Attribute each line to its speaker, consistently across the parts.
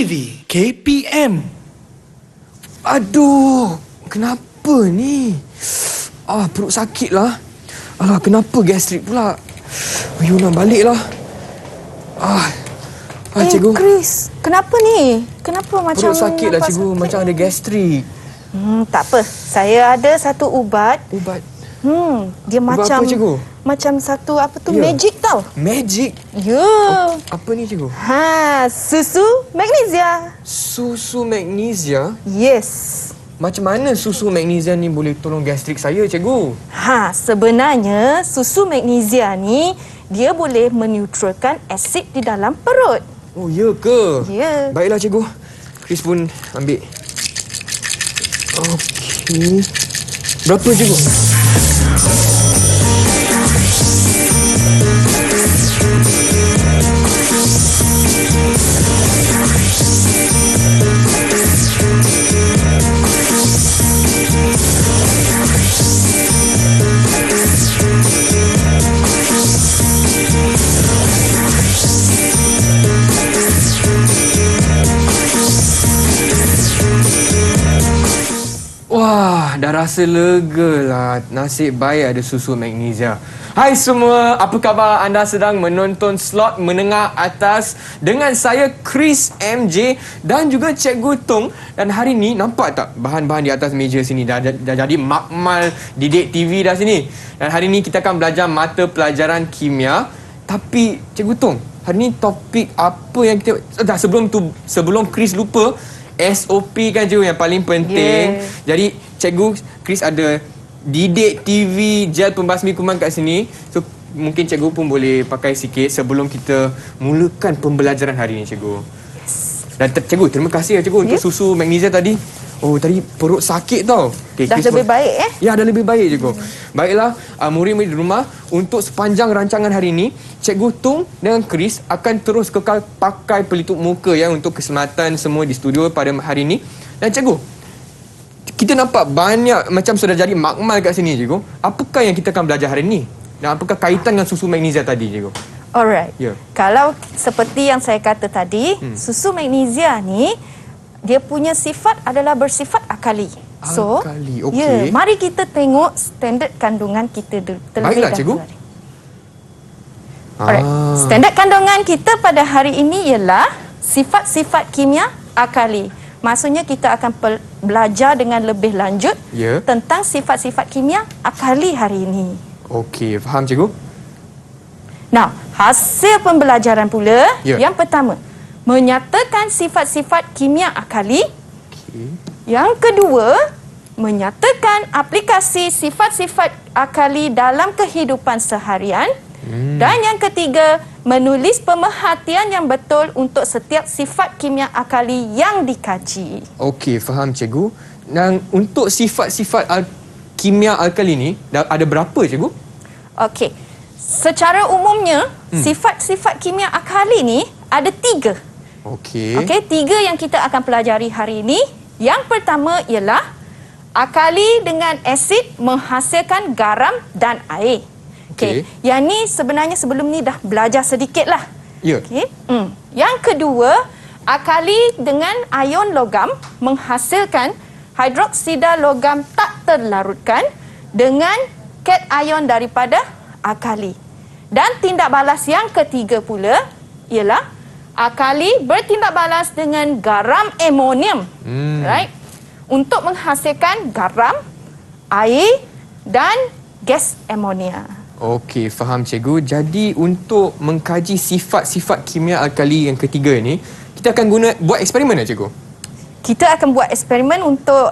Speaker 1: TV KPM. Aduh, kenapa ni? Perut sakit lah. Alah, kenapa gastrik pula? Nak balik lah. Cikgu.
Speaker 2: Chris, kenapa ni? Kenapa macam
Speaker 1: perut sakit lah, cikgu. Macam ada gastrik.
Speaker 2: Tak apa. Saya ada satu ubat.
Speaker 1: Ubat?
Speaker 2: Dia
Speaker 1: ubat
Speaker 2: macam
Speaker 1: apa, cikgu?
Speaker 2: Macam satu magic tau.
Speaker 1: Magic?
Speaker 2: Ya.
Speaker 1: Apa ni, cikgu?
Speaker 2: Susu magnesia.
Speaker 1: Susu magnesia?
Speaker 2: Yes.
Speaker 1: Macam mana susu magnesia ni boleh tolong gastrik saya, cikgu?
Speaker 2: Sebenarnya susu magnesia ni dia boleh menetralkan asid di dalam perut.
Speaker 1: Oh, ya ke?
Speaker 2: Ya.
Speaker 1: Baiklah, cikgu. Chris pun ambil. Okey. Berapa, cikgu? Wah, dah rasa lega lah. Nasib baik ada susu magnesia. Hai semua, apa khabar? Anda sedang menonton slot menengah atas dengan saya Chris MJ dan juga Cikgu Tung. Dan hari ni nampak tak bahan-bahan di atas meja sini dah jadi makmal didik TV dah sini. Dan hari ni kita akan belajar mata pelajaran kimia. Tapi Cikgu Tung, hari ni topik apa yang kita... sebelum Chris lupa, SOP kan cikgu yang paling penting. Jadi cikgu, Chris ada didik TV gel pembasmi kuman kat sini. So mungkin cikgu pun boleh pakai sikit sebelum kita mulakan pembelajaran hari ni, cikgu. Dan cikgu, terima kasih cikgu untuk susu magnesia tadi. Oh, tadi perut sakit tau. Okay,
Speaker 2: dah lebih baik
Speaker 1: Ya, dah lebih baik cikgu. Baiklah, murid-murid di rumah, untuk sepanjang rancangan hari ini, Cikgu Tung dengan Chris akan terus kekal pakai pelitup muka ya untuk keselamatan semua di studio pada hari ini. Dan cikgu, kita nampak banyak macam sudah jadi makmal kat sini, cikgu. Apakah yang kita akan belajar hari ini? Dan apakah kaitan dengan susu magnesia tadi, cikgu?
Speaker 2: Alright. Kalau seperti yang saya kata tadi, susu magnesia ni dia punya sifat adalah bersifat alkali. So,
Speaker 1: okey.
Speaker 2: mari kita tengok standard kandungan kita terlebih dahulu.
Speaker 1: Baiklah, cikgu.
Speaker 2: Alright. Standard kandungan kita pada hari ini ialah sifat-sifat kimia alkali. Maksudnya kita akan belajar dengan lebih lanjut tentang sifat-sifat kimia alkali hari ini. Okey,
Speaker 1: faham cikgu?
Speaker 2: Now, hasil pembelajaran pula yang pertama, menyatakan sifat-sifat kimia alkali. Yang kedua, menyatakan aplikasi sifat-sifat alkali dalam kehidupan seharian. Dan yang ketiga, menulis pemerhatian yang betul untuk setiap sifat kimia alkali yang dikaji.
Speaker 1: Okey, faham cikgu. Dan untuk sifat-sifat kimia alkali ni, ada berapa cikgu?
Speaker 2: Okey, secara umumnya, sifat-sifat kimia alkali ni ada 3. Okey, 3 yang kita akan pelajari hari ini. Yang pertama ialah alkali dengan asid menghasilkan garam dan air. Okey. Yang ni sebenarnya sebelum ni dah belajar sedikit lah. Okey. Yang kedua, alkali dengan ion logam menghasilkan hidroksida logam tak terlarutkan dengan cation daripada alkali. Dan tindak balas yang ketiga pula ialah alkali bertindak balas dengan garam amonium, right? Untuk menghasilkan garam, air dan gas amonia.
Speaker 1: Okey, faham cikgu. Jadi untuk mengkaji sifat-sifat kimia alkali yang ketiga ni, kita akan buat eksperimen tak cikgu?
Speaker 2: Kita akan buat eksperimen untuk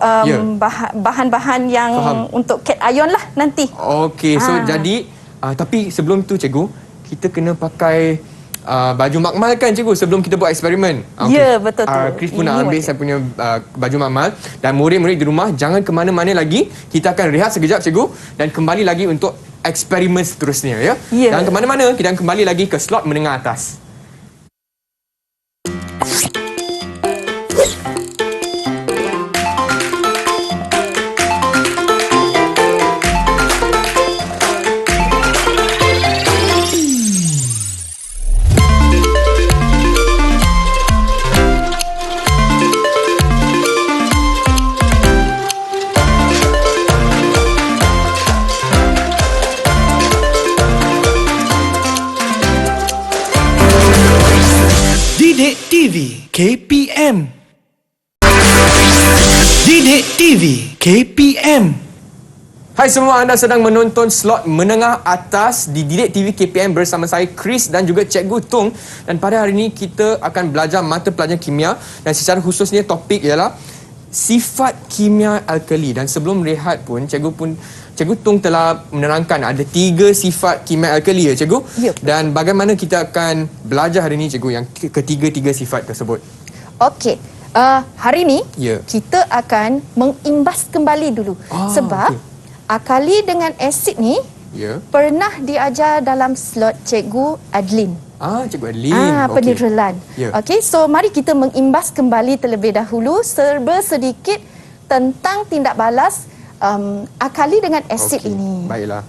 Speaker 2: bahan-bahan yang untuk cation lah nanti.
Speaker 1: Okey, so jadi tapi sebelum tu cikgu, kita kena pakai baju makmal kan cikgu sebelum kita buat eksperimen?
Speaker 2: Ya, betul tu.
Speaker 1: Chris pun nak ambil saya punya baju makmal. Dan murid-murid di rumah jangan ke mana-mana lagi. Kita akan rehat sekejap cikgu dan kembali lagi untuk eksperimen seterusnya ya. Jangan ke mana-mana, kita akan kembali lagi ke slot menengah atas.
Speaker 3: TV KPM. Didik TV KPM.
Speaker 1: Hai semua, anda sedang menonton slot menengah atas di Didik TV KPM bersama saya Chris dan juga Cikgu Tung. Dan pada hari ini kita akan belajar mata pelajaran kimia dan secara khususnya topik ialah sifat kimia alkali. Dan sebelum rehat pun Cikgu Tung telah menerangkan ada 3 sifat kimia alkali ya Cikgu?
Speaker 2: Ya.
Speaker 1: Dan bagaimana kita akan belajar hari ini Cikgu yang ketiga-tiga sifat tersebut?
Speaker 2: Okey. Hari ni
Speaker 1: Ya.
Speaker 2: kita akan mengimbas kembali dulu. Sebab alkali dengan asid ni
Speaker 1: Ya.
Speaker 2: pernah diajar dalam slot Cikgu Adlin.
Speaker 1: Cikgu Adlin.
Speaker 2: Peneutralan.
Speaker 1: Ya.
Speaker 2: Okey, so mari kita mengimbas kembali terlebih dahulu serba sedikit tentang tindak balas alkali dengan asid ini.
Speaker 1: Baiklah.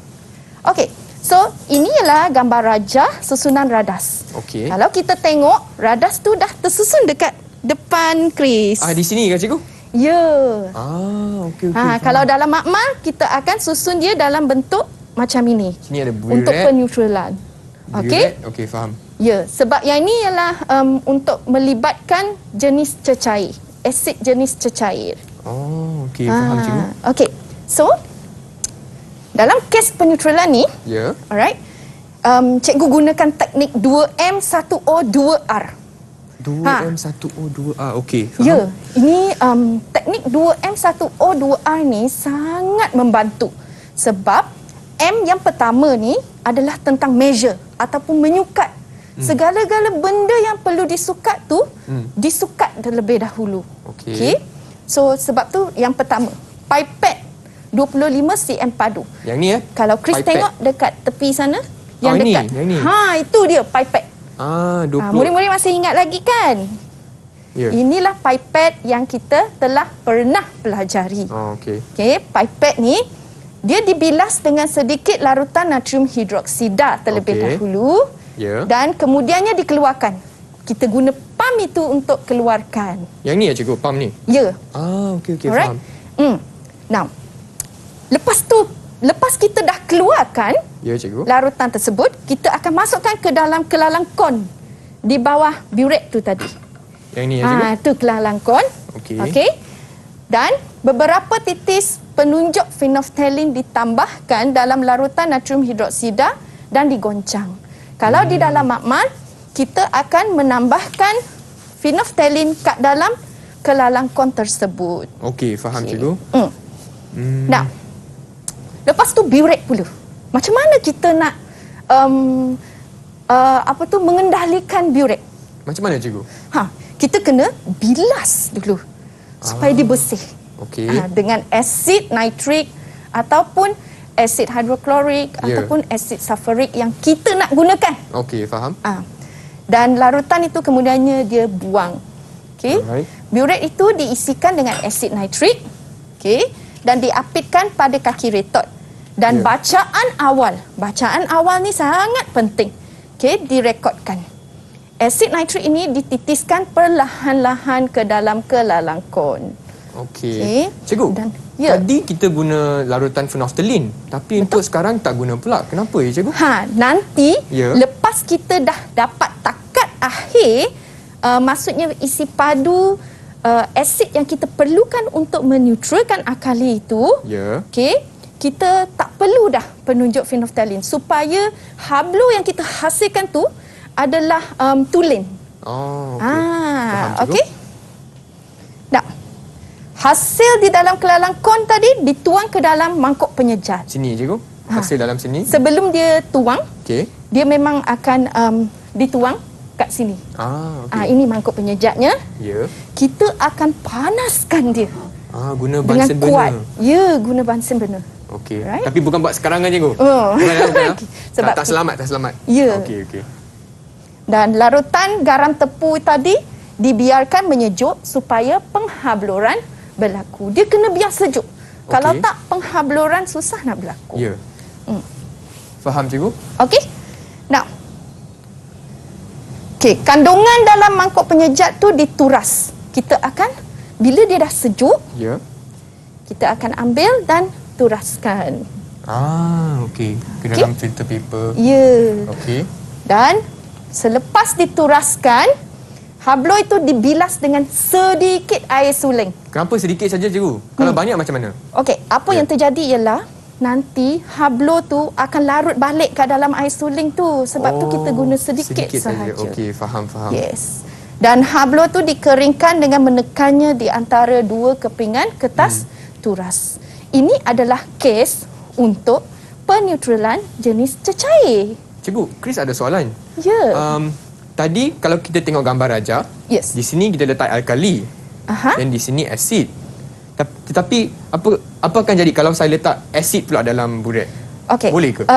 Speaker 2: Okey, so ini ialah gambar rajah susunan radas.
Speaker 1: Okey.
Speaker 2: Kalau kita tengok, radas tu dah tersusun dekat depan Chris.
Speaker 1: Di sini ke Cikgu?
Speaker 2: Ya.
Speaker 1: Okey.
Speaker 2: Kalau dalam makmal, kita akan susun dia dalam bentuk macam ini.
Speaker 1: Sini ada buret.
Speaker 2: Untuk peneutralan. Okey?
Speaker 1: Okey, faham.
Speaker 2: Ya, sebab yang ini ialah untuk melibatkan jenis cecair. Asid jenis cecair.
Speaker 1: Okey, faham Cikgu.
Speaker 2: Okey. So, dalam kes peneutralan ni,
Speaker 1: Ya.
Speaker 2: alright, cikgu gunakan teknik 2M1O2R.
Speaker 1: 2M1O2A. Okey, faham.
Speaker 2: Ya, ini teknik 2M1O2R ni sangat membantu. Sebab M yang pertama ni adalah tentang measure ataupun menyukat. Segala-gala benda yang perlu disukat tu, disukat terlebih dahulu.
Speaker 1: Okey.
Speaker 2: So, sebab tu yang pertama, pipet 25 cm padu.
Speaker 1: Yang ni
Speaker 2: Kalau Chris
Speaker 1: pipet.
Speaker 2: tengok dekat tepi sana, yang
Speaker 1: ini,
Speaker 2: dekat.
Speaker 1: yang ni.
Speaker 2: Itu dia pipet.
Speaker 1: 20.
Speaker 2: Murid-murid masih ingat lagi kan?
Speaker 1: Ya.
Speaker 2: Inilah pipet yang kita telah pernah pelajari.
Speaker 1: Okey.
Speaker 2: Okey, pipet ni dia dibilas dengan sedikit larutan natrium hidroksida terlebih
Speaker 1: Okey.
Speaker 2: dahulu.
Speaker 1: Ya.
Speaker 2: Dan kemudiannya dikeluarkan. Kita guna pam itu untuk keluarkan.
Speaker 1: Yang ni ya Cikgu, pam ni?
Speaker 2: Ya.
Speaker 1: Okey,
Speaker 2: Alright.
Speaker 1: faham.
Speaker 2: Now, lepas kita dah keluarkan
Speaker 1: Ya Cikgu.
Speaker 2: larutan tersebut, kita akan masukkan ke dalam kelalang kon di bawah buret tu tadi.
Speaker 1: Yang ni ya Cikgu?
Speaker 2: Tu kelalang kon.
Speaker 1: Okey.
Speaker 2: Dan beberapa titis penunjuk phenolphthalein ditambahkan dalam larutan natrium hidroksida dan digoncang. Kalau di dalam makmal, kita akan menambahkan phenolphthalein kat dalam kelalang kon tersebut.
Speaker 1: Okey, faham Cikgu.
Speaker 2: Now, lepas tu buret pula. Macam mana kita nak mengendalikan buret?
Speaker 1: Macam mana Cikgu?
Speaker 2: Kita kena bilas dulu supaya dia bersih.
Speaker 1: Okey.
Speaker 2: Dengan asid nitrik ataupun asid hidroklorik
Speaker 1: Ya.
Speaker 2: ataupun asid sulfurik yang kita nak gunakan.
Speaker 1: Okey, faham.
Speaker 2: Dan larutan itu kemudiannya dia buang. Okey.
Speaker 1: Alright.
Speaker 2: Buret itu diisikan dengan asid nitrik. Okey. Dan diapitkan pada kaki retort. Dan
Speaker 1: Ya.
Speaker 2: bacaan awal ni sangat penting. Okey, direkodkan. Asid nitrik ini dititiskan perlahan-lahan ke dalam kelalang kon.
Speaker 1: Okey. Cikgu,
Speaker 2: ya.
Speaker 1: tadi kita guna larutan phenolphthalein, tapi untuk sekarang tak guna pula. Kenapa ya Cikgu?
Speaker 2: Nanti
Speaker 1: Ya.
Speaker 2: lepas kita dah dapat takat akhir, maksudnya isi padu asid yang kita perlukan untuk meneutralkan alkali itu,
Speaker 1: Ya.
Speaker 2: okey, kita tak perlu dah penunjuk phenolphthalein supaya hablo yang kita hasilkan tu adalah tulen.
Speaker 1: Okey. Faham Cikgu.
Speaker 2: Okey. Nah, hasil di dalam kelalang kon tadi dituang ke dalam mangkuk penyejat.
Speaker 1: Sini Cikgu. Hasil dalam sini.
Speaker 2: Sebelum dia tuang,
Speaker 1: Okey.
Speaker 2: dia memang akan dituang kat sini.
Speaker 1: Okey.
Speaker 2: Ini mangkuk penyejatnya.
Speaker 1: Ya.
Speaker 2: Kita akan panaskan dia
Speaker 1: Guna
Speaker 2: dengan
Speaker 1: Bunsen
Speaker 2: kuat.
Speaker 1: burner.
Speaker 2: Ya, guna Bunsen burner.
Speaker 1: Okey.
Speaker 2: Right.
Speaker 1: Tapi bukan buat sekarang kan Cikgu?
Speaker 2: Oh.
Speaker 1: Bukan.
Speaker 2: Okey. Sebab
Speaker 1: tak selamat, tak selamat.
Speaker 2: Ya.
Speaker 1: Okey.
Speaker 2: Dan larutan garam tepu tadi dibiarkan menyejuk supaya penghabluran berlaku. Dia kena biar sejuk. Kalau tak, penghabluran susah nak berlaku.
Speaker 1: Ya. Faham Cikgu?
Speaker 2: Okey? Now. Okey, kandungan dalam mangkuk penyejat tu dituras. Kita akan, bila dia dah sejuk,
Speaker 1: Ya.
Speaker 2: kita akan ambil dan turaskan.
Speaker 1: Okey. Ke dalam filter paper.
Speaker 2: Ya.
Speaker 1: Okey.
Speaker 2: Dan selepas dituraskan, Hablo itu dibilas dengan sedikit air suling.
Speaker 1: Kenapa sedikit saja cikgu? Kalau banyak macam mana?
Speaker 2: Okey, apa yang terjadi ialah nanti hablo tu akan larut balik ke dalam air suling tu. Sebab tu kita guna sedikit sahaja.
Speaker 1: Okey, faham.
Speaker 2: Yes. Dan hablo tu dikeringkan dengan menekannya di antara dua kepingan kertas turas. Ini adalah kes untuk peneutralan jenis cecair.
Speaker 1: Cikgu, Chris ada soalan.
Speaker 2: Ya.
Speaker 1: Tadi kalau kita tengok gambar raja,
Speaker 2: Yes.
Speaker 1: di sini kita letak alkali
Speaker 2: Aha.
Speaker 1: dan di sini asid. Tetapi apa akan jadi kalau saya letak asid pula dalam buret?
Speaker 2: Okey.
Speaker 1: Boleh ke?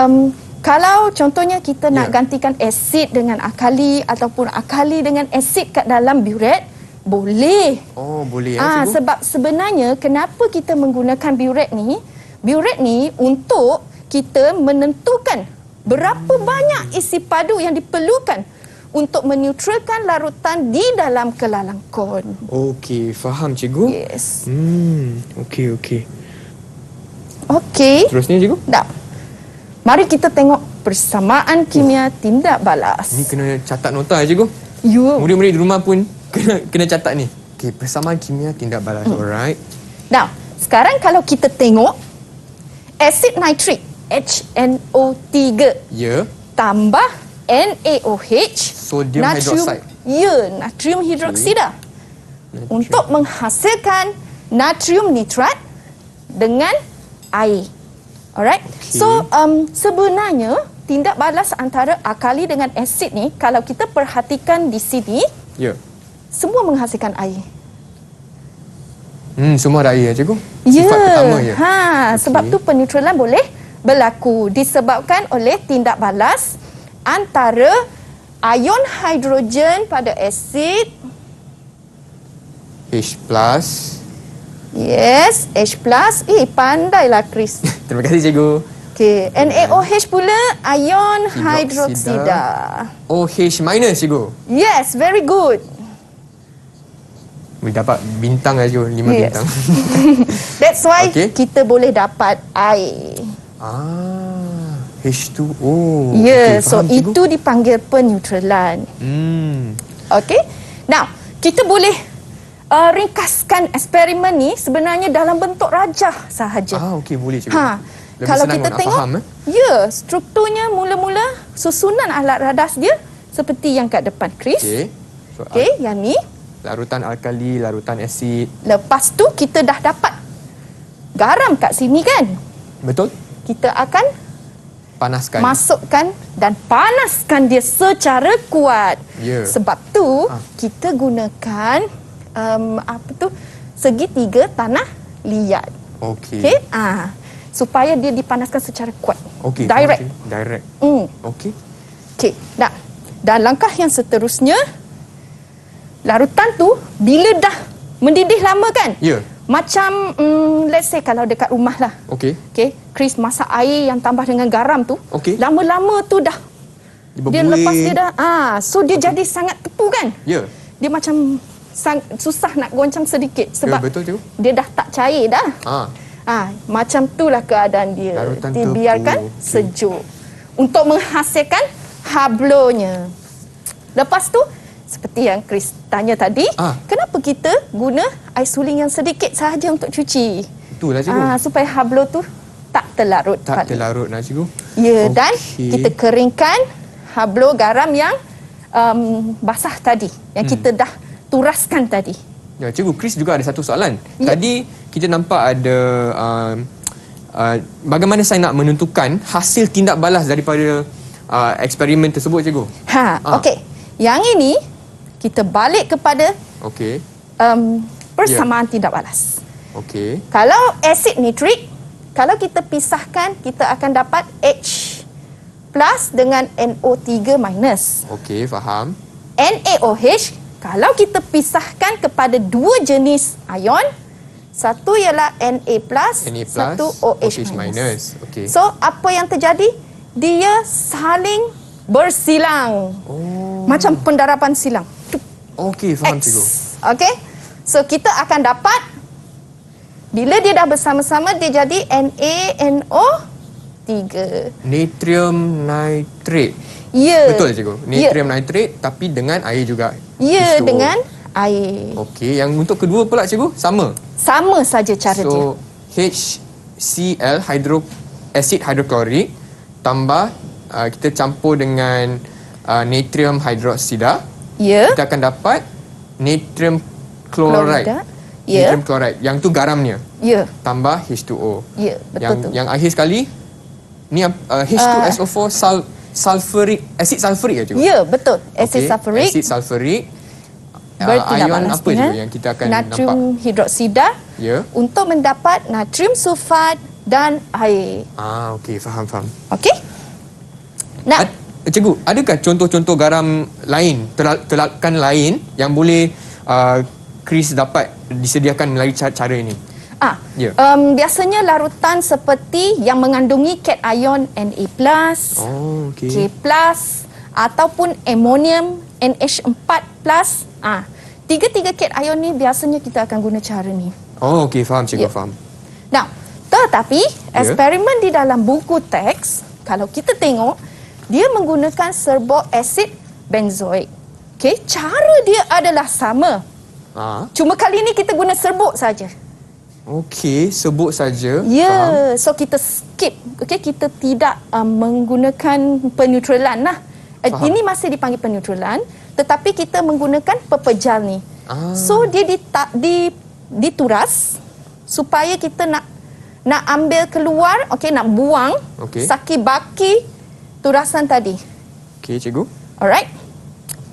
Speaker 2: Kalau contohnya kita nak
Speaker 1: Ya.
Speaker 2: gantikan asid dengan akali ataupun akali dengan asid kat dalam buret, boleh.
Speaker 1: Oh, boleh ya, cikgu?
Speaker 2: Sebab sebenarnya kenapa kita menggunakan buret ni? Buret ni untuk kita menentukan berapa banyak isi padu yang diperlukan untuk meneutralkan larutan di dalam kelalangkon.
Speaker 1: Okey, faham cikgu.
Speaker 2: Yes.
Speaker 1: Okey.
Speaker 2: Okey.
Speaker 1: Terusnya cikgu?
Speaker 2: Dah. Mari kita tengok persamaan kimia tindak balas.
Speaker 1: Ni kena catat nota cikgu.
Speaker 2: You.
Speaker 1: Murid-murid di rumah pun kena catat ni. Okey, persamaan kimia tindak balas. Alright.
Speaker 2: Now, sekarang kalau kita tengok asid nitrik HNO3
Speaker 1: Ya.
Speaker 2: tambah NaOH
Speaker 1: Sodium hydroxide.
Speaker 2: Ya, natrium hidroksida. Untuk menghasilkan natrium nitrat dengan air. Alright.
Speaker 1: Okey.
Speaker 2: So, sebenarnya tindak balas antara akali dengan asid ni kalau kita perhatikan di sini
Speaker 1: Ya.
Speaker 2: semua menghasilkan air.
Speaker 1: Semua ada air ya cikgu?
Speaker 2: Ya.
Speaker 1: Sifat pertama ya.
Speaker 2: Sebab tu peneutralan boleh berlaku disebabkan oleh tindak balas antara ion hidrogen pada asid.
Speaker 1: H+.
Speaker 2: Yes, H+. Pandailah Chris.
Speaker 1: Terima kasih cikgu.
Speaker 2: Okey, NaOH pula ion
Speaker 1: Hidroksida.
Speaker 2: hidroksida.
Speaker 1: OH- cikgu.
Speaker 2: Yes, very good.
Speaker 1: Boleh dapat bintang lah cikgu, 5
Speaker 2: Yes.
Speaker 1: bintang.
Speaker 2: That's why
Speaker 1: Okey.
Speaker 2: kita boleh dapat air.
Speaker 1: H2O.
Speaker 2: Ya,
Speaker 1: Okey,
Speaker 2: so
Speaker 1: faham, cikgu.
Speaker 2: itu dipanggil peneutralan. Okey. Now, kita boleh ringkaskan eksperimen ni sebenarnya dalam bentuk rajah sahaja.
Speaker 1: Okey, boleh cikgu. Lebih
Speaker 2: Kalau
Speaker 1: senang
Speaker 2: kita
Speaker 1: nak
Speaker 2: tengok,
Speaker 1: faham,
Speaker 2: ya, strukturnya mula-mula susunan alat radas dia seperti yang kat depan Chris.
Speaker 1: Okey. So,
Speaker 2: Okey, yang ni.
Speaker 1: larutan alkali, larutan asid.
Speaker 2: Lepas tu kita dah dapat garam kat sini kan?
Speaker 1: Betul?
Speaker 2: Kita akan
Speaker 1: Panaskan.
Speaker 2: masukkan dan panaskan dia secara kuat.
Speaker 1: Ya.
Speaker 2: Sebab tu kita gunakan segitiga tanah liat.
Speaker 1: Okey.
Speaker 2: Okey? Supaya dia dipanaskan secara kuat.
Speaker 1: Okey.
Speaker 2: Direct.
Speaker 1: Direct. Okey.
Speaker 2: Okey. Dan langkah yang seterusnya, larutan tu bila dah mendidih lama kan?
Speaker 1: Ya.
Speaker 2: Macam let's say kalau dekat rumah lah.
Speaker 1: Okey.
Speaker 2: Okey, Chris masak air yang tambah dengan garam tu.
Speaker 1: Okey.
Speaker 2: Lama-lama tu dah dia
Speaker 1: berbuih.
Speaker 2: lepas dia dah so dia jadi sangat tepu kan?
Speaker 1: Ya.
Speaker 2: Dia macam susah nak goncang sedikit sebab
Speaker 1: betul, cikgu.
Speaker 2: dia dah tak cair dah. Macam itulah keadaan dia.
Speaker 1: Larutan
Speaker 2: Dibiarkan
Speaker 1: tepu. Okey.
Speaker 2: sejuk untuk menghasilkan hablonya. Lepas tu seperti yang Chris tanya tadi, kenapa kita guna air suling yang sedikit sahaja untuk cuci?
Speaker 1: Itulah cikgu.
Speaker 2: Supaya hablo tu tak terlarut.
Speaker 1: Tak terlarut nak cikgu.
Speaker 2: Ya, dan
Speaker 1: Okey.
Speaker 2: kita keringkan hablo garam yang basah tadi, yang kita dah turaskan tadi.
Speaker 1: Ya, cikgu, Chris juga ada satu soalan.
Speaker 2: Ya.
Speaker 1: Tadi kita nampak ada bagaimana saya nak menentukan hasil tindak balas daripada eksperimen tersebut, cikgu?
Speaker 2: Okey. Yang ini kita balik kepada
Speaker 1: Okey.
Speaker 2: persamaan tindak balas.
Speaker 1: Okey.
Speaker 2: Kalau asid nitrik, kalau kita pisahkan, kita akan dapat H plus dengan NO3 minus.
Speaker 1: Okey, faham.
Speaker 2: NaOH, kalau kita pisahkan kepada dua jenis ion, satu ialah Na+,
Speaker 1: Na+,
Speaker 2: satu OH minus.
Speaker 1: minus. Okey.
Speaker 2: So, apa yang terjadi? Dia saling bersilang. Macam pendarapan silang.
Speaker 1: Okey, faham, cikgu.
Speaker 2: Okey? So, kita akan dapat bila dia dah bersama-sama, dia jadi NaNO3.
Speaker 1: Natrium nitrate.
Speaker 2: Ya.
Speaker 1: Betul cikgu. Natrium nitrate tapi dengan air juga.
Speaker 2: Ya,
Speaker 1: H2O.
Speaker 2: dengan air.
Speaker 1: Okey, yang untuk kedua pula cikgu sama.
Speaker 2: Sama saja cara dia.
Speaker 1: So HCl asid hidroklorik tambah kita campur dengan natrium hydroksida,
Speaker 2: Ya.
Speaker 1: kita akan dapat natrium chloride.
Speaker 2: Klorida. Ya.
Speaker 1: Natrium chloride. Yang tu garamnya.
Speaker 2: Ya.
Speaker 1: Tambah H2O.
Speaker 2: Ya, betul tu.
Speaker 1: Yang akhir sekali ni H2SO4 asid sulfurik ya cikgu?
Speaker 2: Ya, betul. Asid
Speaker 1: Okey,
Speaker 2: sulfurik
Speaker 1: asid sulfurik.
Speaker 2: bertindak
Speaker 1: Ion
Speaker 2: balas
Speaker 1: apa
Speaker 2: dengan
Speaker 1: cikgu yang kita akan
Speaker 2: natrium
Speaker 1: nampak?
Speaker 2: hidroksida
Speaker 1: Ya.
Speaker 2: untuk mendapat natrium sulfat dan air.
Speaker 1: Okey, faham.
Speaker 2: Okey? Nah,
Speaker 1: Cikgu, adakah contoh-contoh garam lain, telakan lain yang boleh Chris dapat disediakan melalui cara ini? Ya.
Speaker 2: Biasanya larutan seperti yang mengandungi cation Na+,
Speaker 1: Oh, okey.
Speaker 2: K+, ataupun amonium NH4+. Tiga-tiga cation ni biasanya kita akan guna cara ni.
Speaker 1: Oh, okey, faham cikgu,
Speaker 2: Ya.
Speaker 1: faham.
Speaker 2: Nah, tetapi
Speaker 1: Ya.
Speaker 2: eksperimen di dalam buku teks, kalau kita tengok, dia menggunakan serbuk asid benzoik. Okey, cara dia adalah sama. Cuma kali ni kita guna serbuk saja.
Speaker 1: Okey, sebut saja. Faham.
Speaker 2: Ya, so kita skip. Okey, kita tidak menggunakan peneutralan lah.
Speaker 1: Faham.
Speaker 2: Ini masih dipanggil peneutralan, tetapi kita menggunakan pepejal ni. So dia dituras supaya kita nak ambil keluar, okey, nak buang
Speaker 1: Okey.
Speaker 2: saki baki turasan tadi.
Speaker 1: Okey, cikgu.
Speaker 2: Alright.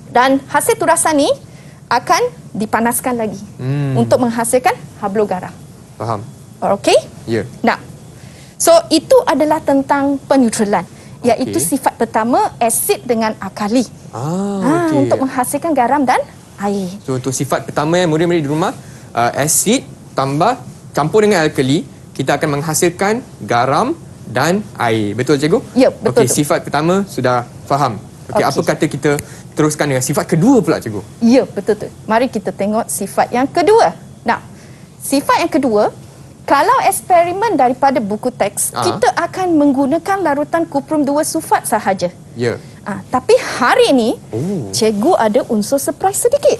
Speaker 2: Dan hasil turasan ni akan dipanaskan lagi untuk menghasilkan hablo garam.
Speaker 1: Faham.
Speaker 2: Okey?
Speaker 1: Ya.
Speaker 2: Nah, so itu adalah tentang peneutralan, iaitu
Speaker 1: Okey.
Speaker 2: sifat pertama asid dengan alkali.
Speaker 1: Okey.
Speaker 2: Untuk menghasilkan garam dan air.
Speaker 1: So untuk sifat pertama yang murid-murid di rumah, asid tambah campur dengan alkali, kita akan menghasilkan garam dan air. Betul cikgu?
Speaker 2: Ya, betul
Speaker 1: Okey,
Speaker 2: tu.
Speaker 1: sifat pertama sudah faham. Okey, apa
Speaker 2: Okey.
Speaker 1: kata kita teruskan dengan sifat kedua pula cikgu?
Speaker 2: Ya, betul tu. Mari kita tengok sifat yang kedua. Nah, sifat yang kedua, kalau eksperimen daripada buku teks, kita akan menggunakan larutan kuprum 2 sulfat sahaja.
Speaker 1: Ya.
Speaker 2: Tapi hari ini, cikgu ada unsur surprise sedikit.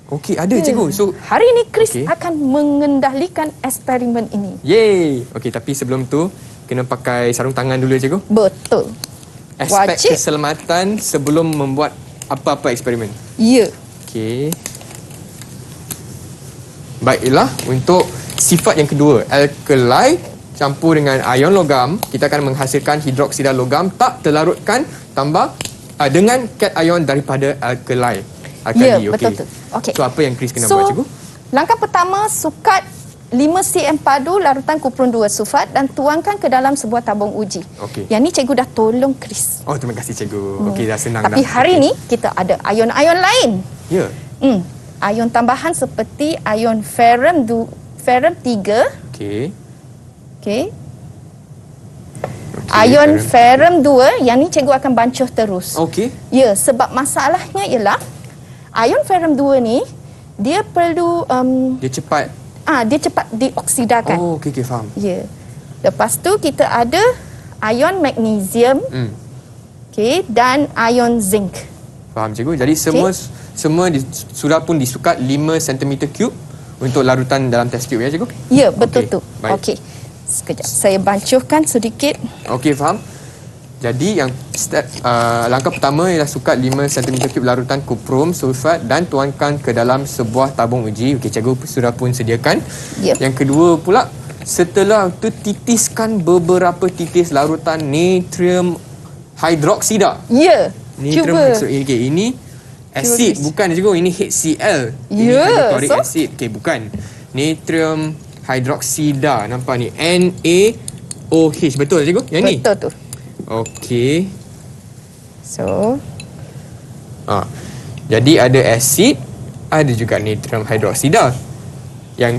Speaker 1: Okey, ada cikgu. So,
Speaker 2: Hari ini Chris
Speaker 1: Okey.
Speaker 2: akan mengendalikan eksperimen ini.
Speaker 1: yay. Okey, tapi sebelum tu kena pakai sarung tangan dulu cikgu.
Speaker 2: Betul.
Speaker 1: Aspek
Speaker 2: Wajib.
Speaker 1: keselamatan sebelum membuat apa-apa eksperimen.
Speaker 2: Ya.
Speaker 1: Okey. Baiklah, untuk sifat yang kedua, alkali campur dengan ion logam, kita akan menghasilkan hidroksida logam tak terlarutkan tambah dengan cation daripada alkali.
Speaker 2: Ya, betul tu. Okey.
Speaker 1: So apa yang Chris kena buat cikgu?
Speaker 2: Langkah pertama, sukat 5 cm padu larutan kuprum 2 sulfat dan tuangkan ke dalam sebuah tabung uji.
Speaker 1: Okey.
Speaker 2: Yang ni cikgu dah tolong Chris.
Speaker 1: Oh, terima kasih cikgu. Okey, dah senang
Speaker 2: Tapi
Speaker 1: dah.
Speaker 2: hari
Speaker 1: Okey.
Speaker 2: ni kita ada ion-ion lain.
Speaker 1: Ya.
Speaker 2: Ion tambahan seperti ion ferrum 3.
Speaker 1: Okey.
Speaker 2: Okey. Ion ferrum 2, yang ni cikgu akan bancuh terus.
Speaker 1: Okey.
Speaker 2: Ya, sebab masalahnya ialah ion ferrum 2 ni dia perlu
Speaker 1: Dia cepat.
Speaker 2: dia cepat dioksidakan.
Speaker 1: Oh, okey, faham.
Speaker 2: Ya. Lepas tu kita ada ion magnesium, okey, dan ion zinc.
Speaker 1: Faham cikgu. Jadi semua sudah pun disukat 5 cm3 untuk larutan dalam test tube ya cikgu?
Speaker 2: Ya, betul
Speaker 1: Okey,
Speaker 2: tu.
Speaker 1: baik.
Speaker 2: Okey. Sekejap, saya bancuhkan sedikit.
Speaker 1: Okey, faham. Jadi yang langkah pertama ialah sukat 5 cm3 larutan kuprum sulfat dan tuangkan ke dalam sebuah tabung uji. Okey, cikgu sudah pun sediakan.
Speaker 2: Yep.
Speaker 1: Yang kedua pula, setelah itu titiskan beberapa titis larutan natrium hidroksida.
Speaker 2: Ya.
Speaker 1: Natrium
Speaker 2: Cuba.
Speaker 1: hidroksida. Okey, ini asid bukan cikgu, ini HCl. Ini
Speaker 2: Ya,
Speaker 1: hydrochloric
Speaker 2: so?
Speaker 1: acid. Okey, bukan. Natrium hidroksida, nampak ni, NaOH. Betul cikgu? Yang ni.
Speaker 2: Betul tu.
Speaker 1: Okey.
Speaker 2: So,
Speaker 1: Jadi ada asid, ada juga natrium hidroksida yang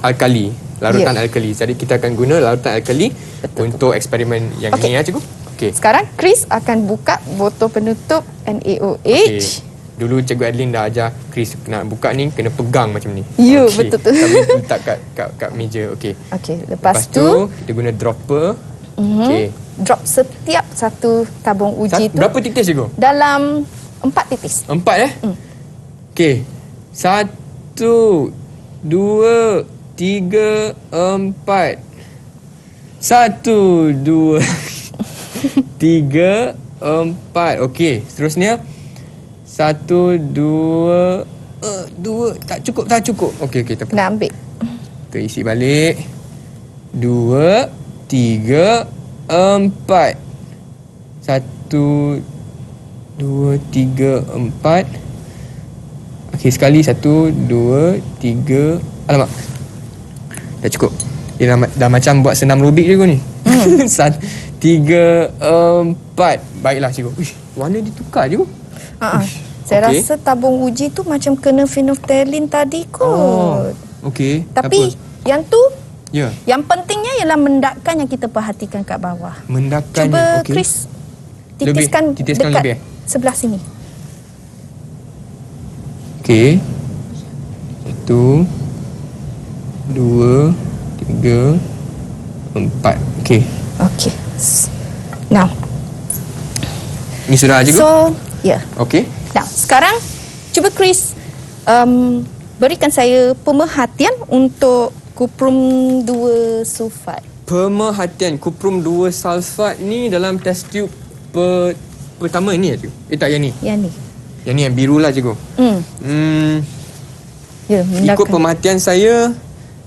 Speaker 1: alkali, larutan alkali. Jadi kita akan guna larutan alkali untuk eksperimen yang
Speaker 2: Okey.
Speaker 1: ini ya cikgu. Okey.
Speaker 2: sekarang Chris akan buka botol penutup NaOH.
Speaker 1: Okey. Dulu cikgu Adeline dah ajar Chris nak buka ni kena pegang macam ni.
Speaker 2: Ya,
Speaker 1: Okey.
Speaker 2: betul tu.
Speaker 1: Kami letak kat meja. Okey.
Speaker 2: Okey, lepas tu
Speaker 1: kita guna dropper. Okey.
Speaker 2: Drop setiap satu tabung uji tu
Speaker 1: Berapa titis cikgu?
Speaker 2: dalam 4 titis.
Speaker 1: 4 Okey. 1, 2, 3, 4. 1, 2, 3, 4. Okey, seterusnya 1, 2, 2. Tak cukup. Okey, tak apa.
Speaker 2: Nak ambil.
Speaker 1: Kita isi balik. 2, 3, 4. 1, 2, 3, 4. Okey, sekali 1, 2, 3. Alamak. Dah cukup. Dia dah macam buat senam Rubik cikgu ni. 1, 3, 4. Baiklah cikgu. Uish, warna dia tukar cikgu.
Speaker 2: Saya
Speaker 1: Okey.
Speaker 2: rasa tabung uji tu macam kena phenolphthalein tadi kot.
Speaker 1: Okey.
Speaker 2: Tapi
Speaker 1: tak apa.
Speaker 2: yang tu,
Speaker 1: Ya.
Speaker 2: yang pentingnya ialah mendakan yang kita perhatikan kat bawah.
Speaker 1: Mendakan.
Speaker 2: Cuba
Speaker 1: okey.
Speaker 2: Chris titiskan
Speaker 1: Titiskan
Speaker 2: dekat
Speaker 1: lebih,
Speaker 2: sebelah sini.
Speaker 1: Okey. 1, 2, 3, 4. Okey.
Speaker 2: Okey. Now,
Speaker 1: Ni sudah cikgu?
Speaker 2: so, ya.
Speaker 1: Okey.
Speaker 2: Now, sekarang cuba Chris berikan saya pemerhatian untuk kuprum 2 sulfat.
Speaker 1: Pemerhatian kuprum 2 sulfat ni dalam test tube pertama ni cikgu. Tak, yang ni.
Speaker 2: Yang ni.
Speaker 1: Yang ni yang biru lah cikgu.
Speaker 2: Ya,
Speaker 1: Ikut
Speaker 2: mendakan.
Speaker 1: pemerhatian saya,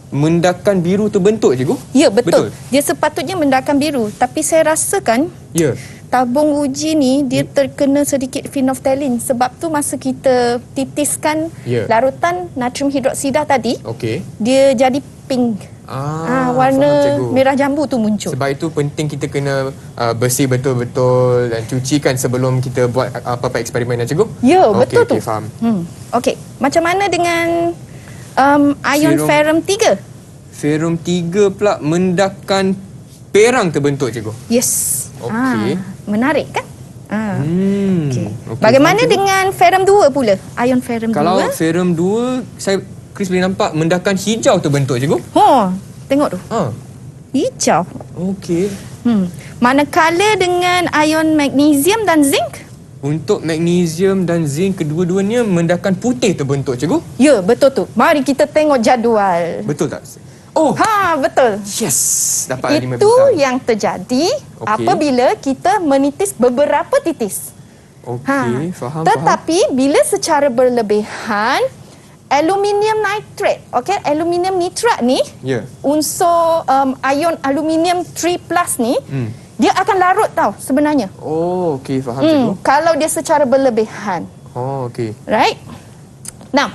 Speaker 1: mendakan biru terbentuk cikgu.
Speaker 2: Ya, betul. Dia sepatutnya mendakan biru. Tapi saya rasakan
Speaker 1: Ya.
Speaker 2: tabung uji ni dia terkena sedikit phenolphthalein. Sebab tu masa kita titiskan
Speaker 1: Ya.
Speaker 2: larutan natrium hidroksida tadi,
Speaker 1: Okey.
Speaker 2: dia jadi pink. Warna
Speaker 1: faham, cikgu.
Speaker 2: merah jambu tu muncul.
Speaker 1: Sebab itu penting kita kena bersih betul-betul dan cucikan sebelum kita buat apa-apa eksperimen cikgu.
Speaker 2: Ya, betul tu.
Speaker 1: Okey, faham.
Speaker 2: Okey, macam mana dengan ion ferrum 3?
Speaker 1: Ferrum 3 pula mendakan perang terbentuk cikgu.
Speaker 2: Yes.
Speaker 1: Okey.
Speaker 2: Menarik kan? Okey.
Speaker 1: Okey,
Speaker 2: Bagaimana
Speaker 1: faham, cikgu.
Speaker 2: dengan ferrum 2 pula? Ion ferrum 2.
Speaker 1: Kalau ferrum 2, saya Chris boleh nampak mendakan hijau terbentuk cikgu.
Speaker 2: Tengok tu. Hijau.
Speaker 1: Okey.
Speaker 2: Manakala dengan ion magnesium dan zinc?
Speaker 1: Untuk magnesium dan zinc kedua-duanya mendakan putih terbentuk cikgu.
Speaker 2: Ya, betul tu. Mari kita tengok jadual.
Speaker 1: Betul tak? Oh,
Speaker 2: Betul.
Speaker 1: yes. Dapat 5
Speaker 2: Itu
Speaker 1: bintang.
Speaker 2: yang terjadi apabila kita menitis beberapa titis.
Speaker 1: Okey, faham.
Speaker 2: Tetapi bila secara berlebihan, aluminium nitrate, okey, aluminium nitrat ni,
Speaker 1: Ya.
Speaker 2: unsur ion aluminium 3+ ni, dia akan larut tau sebenarnya.
Speaker 1: Oh, okey, faham cikgu.
Speaker 2: Kalau dia secara berlebihan.
Speaker 1: Oh, okey.
Speaker 2: Right? Now,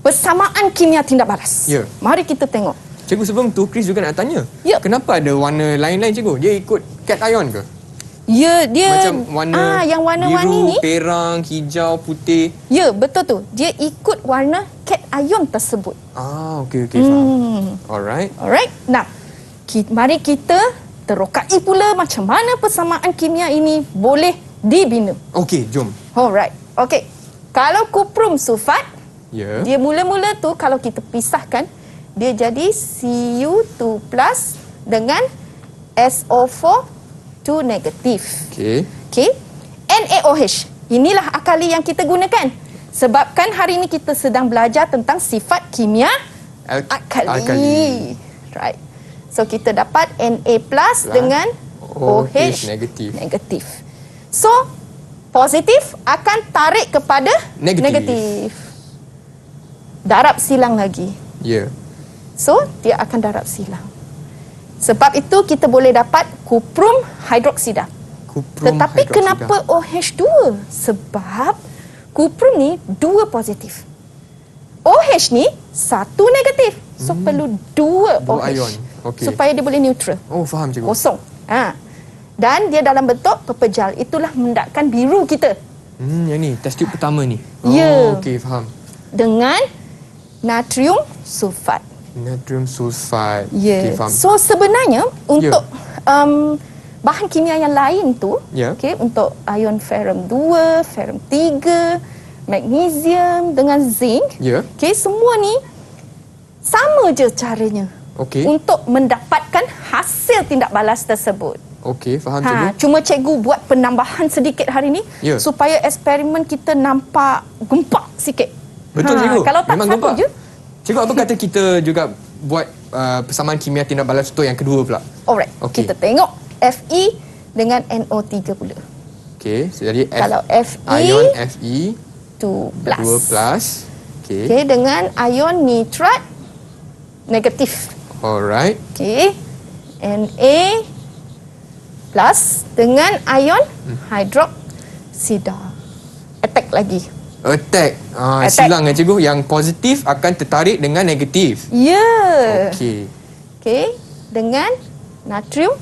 Speaker 2: persamaan kimia tindak balas.
Speaker 1: Ya.
Speaker 2: Mari kita tengok.
Speaker 1: Cikgu, sebelum tu Chris juga nak tanya.
Speaker 2: Ya.
Speaker 1: Kenapa ada warna lain-lain cikgu? Dia ikut cation ke?
Speaker 2: Ya, dia
Speaker 1: Macam warna
Speaker 2: yang warna-warni
Speaker 1: biru,
Speaker 2: ni.
Speaker 1: perang, hijau, putih.
Speaker 2: Ya, betul tu. Dia ikut warna cation tersebut.
Speaker 1: Okey, faham. Alright.
Speaker 2: Alright. Nah, mari kita terokai pula macam mana persamaan kimia ini boleh dibina.
Speaker 1: Okey, jom.
Speaker 2: Alright. Okey. Kalau kuprum sulfat,
Speaker 1: Ya.
Speaker 2: dia mula-mula tu kalau kita pisahkan, dia jadi Cu2+ dengan SO4 2 negatif.
Speaker 1: Okey.
Speaker 2: Okey. NaOH. Inilah akali yang kita gunakan. Sebabkan hari ini kita sedang belajar tentang sifat kimia akali. Right. So kita dapat Na+ dengan OH negatif. So positif akan tarik kepada
Speaker 1: Negatif.
Speaker 2: Darab silang lagi.
Speaker 1: Ya.
Speaker 2: So dia akan darab silang. Sebab itu kita boleh dapat kuprum hidroksida.
Speaker 1: Kuprum
Speaker 2: Tetapi
Speaker 1: hidroksida.
Speaker 2: kenapa OH2? Sebab kuprum ni 2 positif. OH ni 1 negatif. So perlu 2
Speaker 1: Dua
Speaker 2: OH.
Speaker 1: ion. Okey.
Speaker 2: Supaya dia boleh neutral.
Speaker 1: Oh, faham cikgu.
Speaker 2: Kosong. Dan dia dalam bentuk pepejal. Itulah mendakan biru kita.
Speaker 1: Yang ni, test tube pertama ni.
Speaker 2: Ya.
Speaker 1: Okey, faham.
Speaker 2: Dengan natrium sulfat.
Speaker 1: Natrium sulfat.
Speaker 2: Ya.
Speaker 1: Okey, faham.
Speaker 2: So sebenarnya untuk bahan kimia yang lain tu,
Speaker 1: Ya.
Speaker 2: okey, untuk ion ferrum 2, ferrum 3, magnesium dengan zinc,
Speaker 1: Ya.
Speaker 2: okey, semua ni sama je caranya
Speaker 1: Okey.
Speaker 2: untuk mendapatkan hasil tindak balas tersebut.
Speaker 1: Okey, faham cikgu.
Speaker 2: Cuma cikgu buat penambahan sedikit hari ni
Speaker 1: Ya.
Speaker 2: supaya eksperimen kita nampak gempak sikit.
Speaker 1: Betul cikgu.
Speaker 2: Kalau tak
Speaker 1: Memang
Speaker 2: satu
Speaker 1: gempak.
Speaker 2: je.
Speaker 1: Cikgu, apa kata kita juga buat persamaan kimia tindak balas untuk yang kedua pula?
Speaker 2: Alright,
Speaker 1: Okey.
Speaker 2: kita tengok Fe dengan NO3 pula.
Speaker 1: Okey, jadi
Speaker 2: Kalau Fe
Speaker 1: ion Fe
Speaker 2: 2 plus.
Speaker 1: 2 plus. Okey.
Speaker 2: Okey, dengan ion nitrat negatif.
Speaker 1: Alright.
Speaker 2: Okey. Na plus dengan ion hidroksida. Attack lagi.
Speaker 1: Attack.
Speaker 2: Attack.
Speaker 1: Silang ya cikgu. Yang positif akan tertarik dengan negatif.
Speaker 2: Ya. Yeah.
Speaker 1: Okey.
Speaker 2: Okey, dengan natrium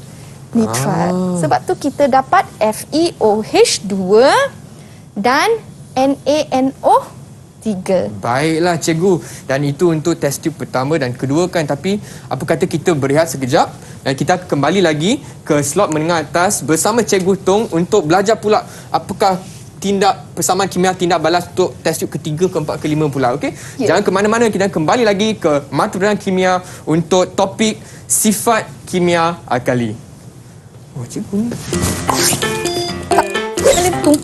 Speaker 2: nitrat. Sebab tu kita dapat FeOH2 dan NaNO3.
Speaker 1: Baiklah cikgu. Dan itu untuk test tube pertama dan kedua kan. Tapi apa kata kita berehat sekejap dan kita kembali lagi ke slot menengah atas bersama Cikgu Tong untuk belajar pula apakah persamaan kimia tindak balas untuk test tube ketiga, keempat, kelima pula. Okey?
Speaker 2: Ya.
Speaker 1: Jangan ke mana-mana, kita kembali lagi ke mata pelajaran kimia untuk topik sifat kimia alkali. Oh, cikgu ni.
Speaker 2: Itu.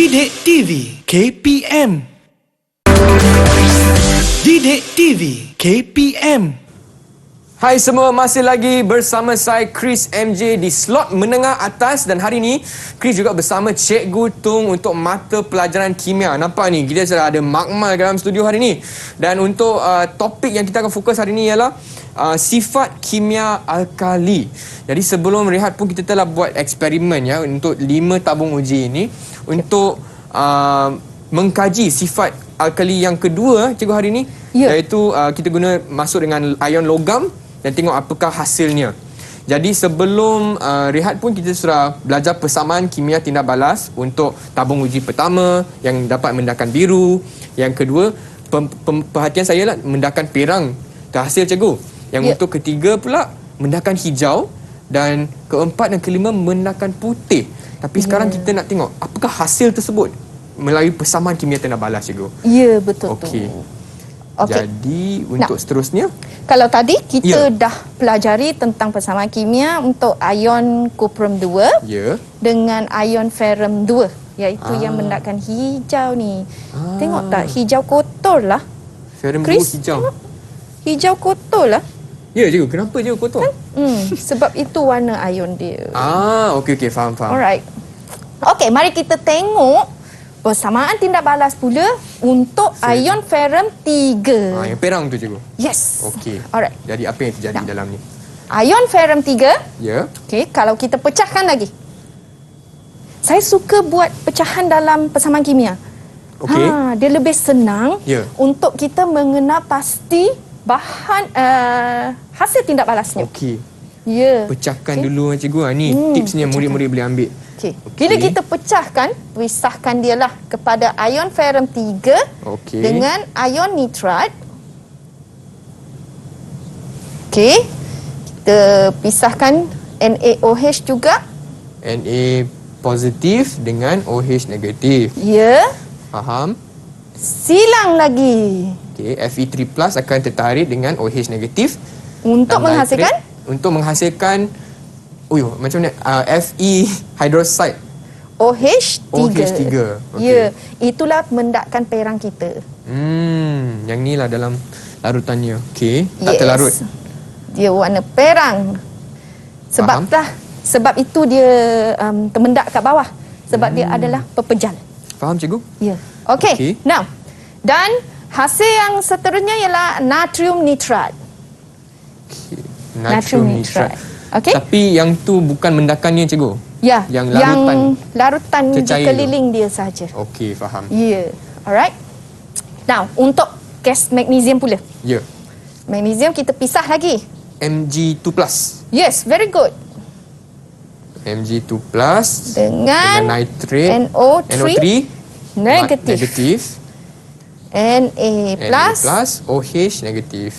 Speaker 3: Didik TV KPM. Didik TV KPM.
Speaker 1: Hai semua, masih lagi bersama saya Chris MJ di slot menengah atas dan hari ni Chris juga bersama Cikgu Tung untuk mata pelajaran kimia. Nampak ni, kita sudah ada Makmal dalam studio hari ni. Dan untuk topik yang kita akan fokus hari ni ialah sifat kimia alkali. Jadi sebelum rehat pun kita telah buat eksperimen ya untuk 5 tabung uji ini untuk mengkaji sifat alkali yang kedua cikgu hari ni, iaitu kita guna masuk dengan ion logam dan tengok apakah hasilnya. Jadi sebelum rehat pun kita sudah belajar persamaan kimia tindak balas untuk tabung uji pertama yang dapat mendakan biru, yang kedua perhatian saya lah mendakan perang terhasil cikgu. Yang untuk ketiga pula mendakan hijau dan keempat dan kelima mendakan putih. Tapi sekarang kita nak tengok apakah hasil tersebut melalui persamaan kimia tindak balas cikgu.
Speaker 2: Ya, betul tu.
Speaker 1: Okey.
Speaker 2: Okey.
Speaker 1: Jadi untuk seterusnya,
Speaker 2: Kalau tadi kita dah pelajari tentang persamaan kimia untuk ion kuprum 2 dengan ion ferrum 2, iaitu yang mendakan hijau ni. Tengok tak, hijau kotor lah.
Speaker 1: ferrum
Speaker 2: Chris,
Speaker 1: hijau.
Speaker 2: tengok. Hijau kotor lah.
Speaker 1: Ya cikgu, kenapa cikgu kotor?
Speaker 2: Sebab itu warna ion dia.
Speaker 1: Okey, faham.
Speaker 2: Alright. Okey, mari kita tengok persamaan tindak balas pula untuk ion ferrum 3.
Speaker 1: Yang perang tu cikgu.
Speaker 2: Yes.
Speaker 1: Okey.
Speaker 2: Alright.
Speaker 1: Jadi apa yang terjadi dalam ni?
Speaker 2: Ion ferrum 3.
Speaker 1: Ya.
Speaker 2: Okey, kalau kita pecahkan lagi. Saya suka buat pecahan dalam persamaan kimia.
Speaker 1: Okey.
Speaker 2: Dia lebih senang untuk kita mengenal pasti bahan hasil tindak balasnya.
Speaker 1: Okey.
Speaker 2: Ya.
Speaker 1: Pecahkan dulu cikgu. Ni tips ni yang murid-murid boleh ambil.
Speaker 2: Okey. Bila kita pecahkan, pisahkan dia lah kepada ion ferrum 3 dengan ion nitrat. Okey. Kita pisahkan NaOH juga.
Speaker 1: Na positif dengan OH negatif.
Speaker 2: Ya.
Speaker 1: Faham?
Speaker 2: Silang lagi.
Speaker 1: Okey, Fe3+ akan tertarik dengan OH negatif
Speaker 2: untuk menghasilkan
Speaker 1: macam ni? Fe hydroxide.
Speaker 2: OH3.
Speaker 1: OH3.
Speaker 2: Ya, itulah mendakkan perang kita.
Speaker 1: Yang ni lah dalam larutannya. Okey, tak terlarut.
Speaker 2: Dia warna perang. Sebab itu dia termendak kat bawah. Sebab dia adalah pepejal.
Speaker 1: Faham cikgu?
Speaker 2: Ya. Okey. Now, dan hasil yang seterusnya ialah natrium nitrat.
Speaker 1: Okay. Natrium nitrat.
Speaker 2: Okey.
Speaker 1: Tapi yang tu bukan mendakannya cikgu.
Speaker 2: Ya.
Speaker 1: Yang
Speaker 2: larutan di keliling dia saja.
Speaker 1: Okey, faham.
Speaker 2: Ya. Alright. Now, untuk gas magnesium pula.
Speaker 1: Ya.
Speaker 2: Magnesium kita pisah lagi.
Speaker 1: Mg2+.
Speaker 2: Yes, very good.
Speaker 1: Mg2 plus
Speaker 2: dengan
Speaker 1: nitrate
Speaker 2: NO3 negatif.
Speaker 1: negatif.
Speaker 2: Na
Speaker 1: Na
Speaker 2: plus.
Speaker 1: plus OH negatif.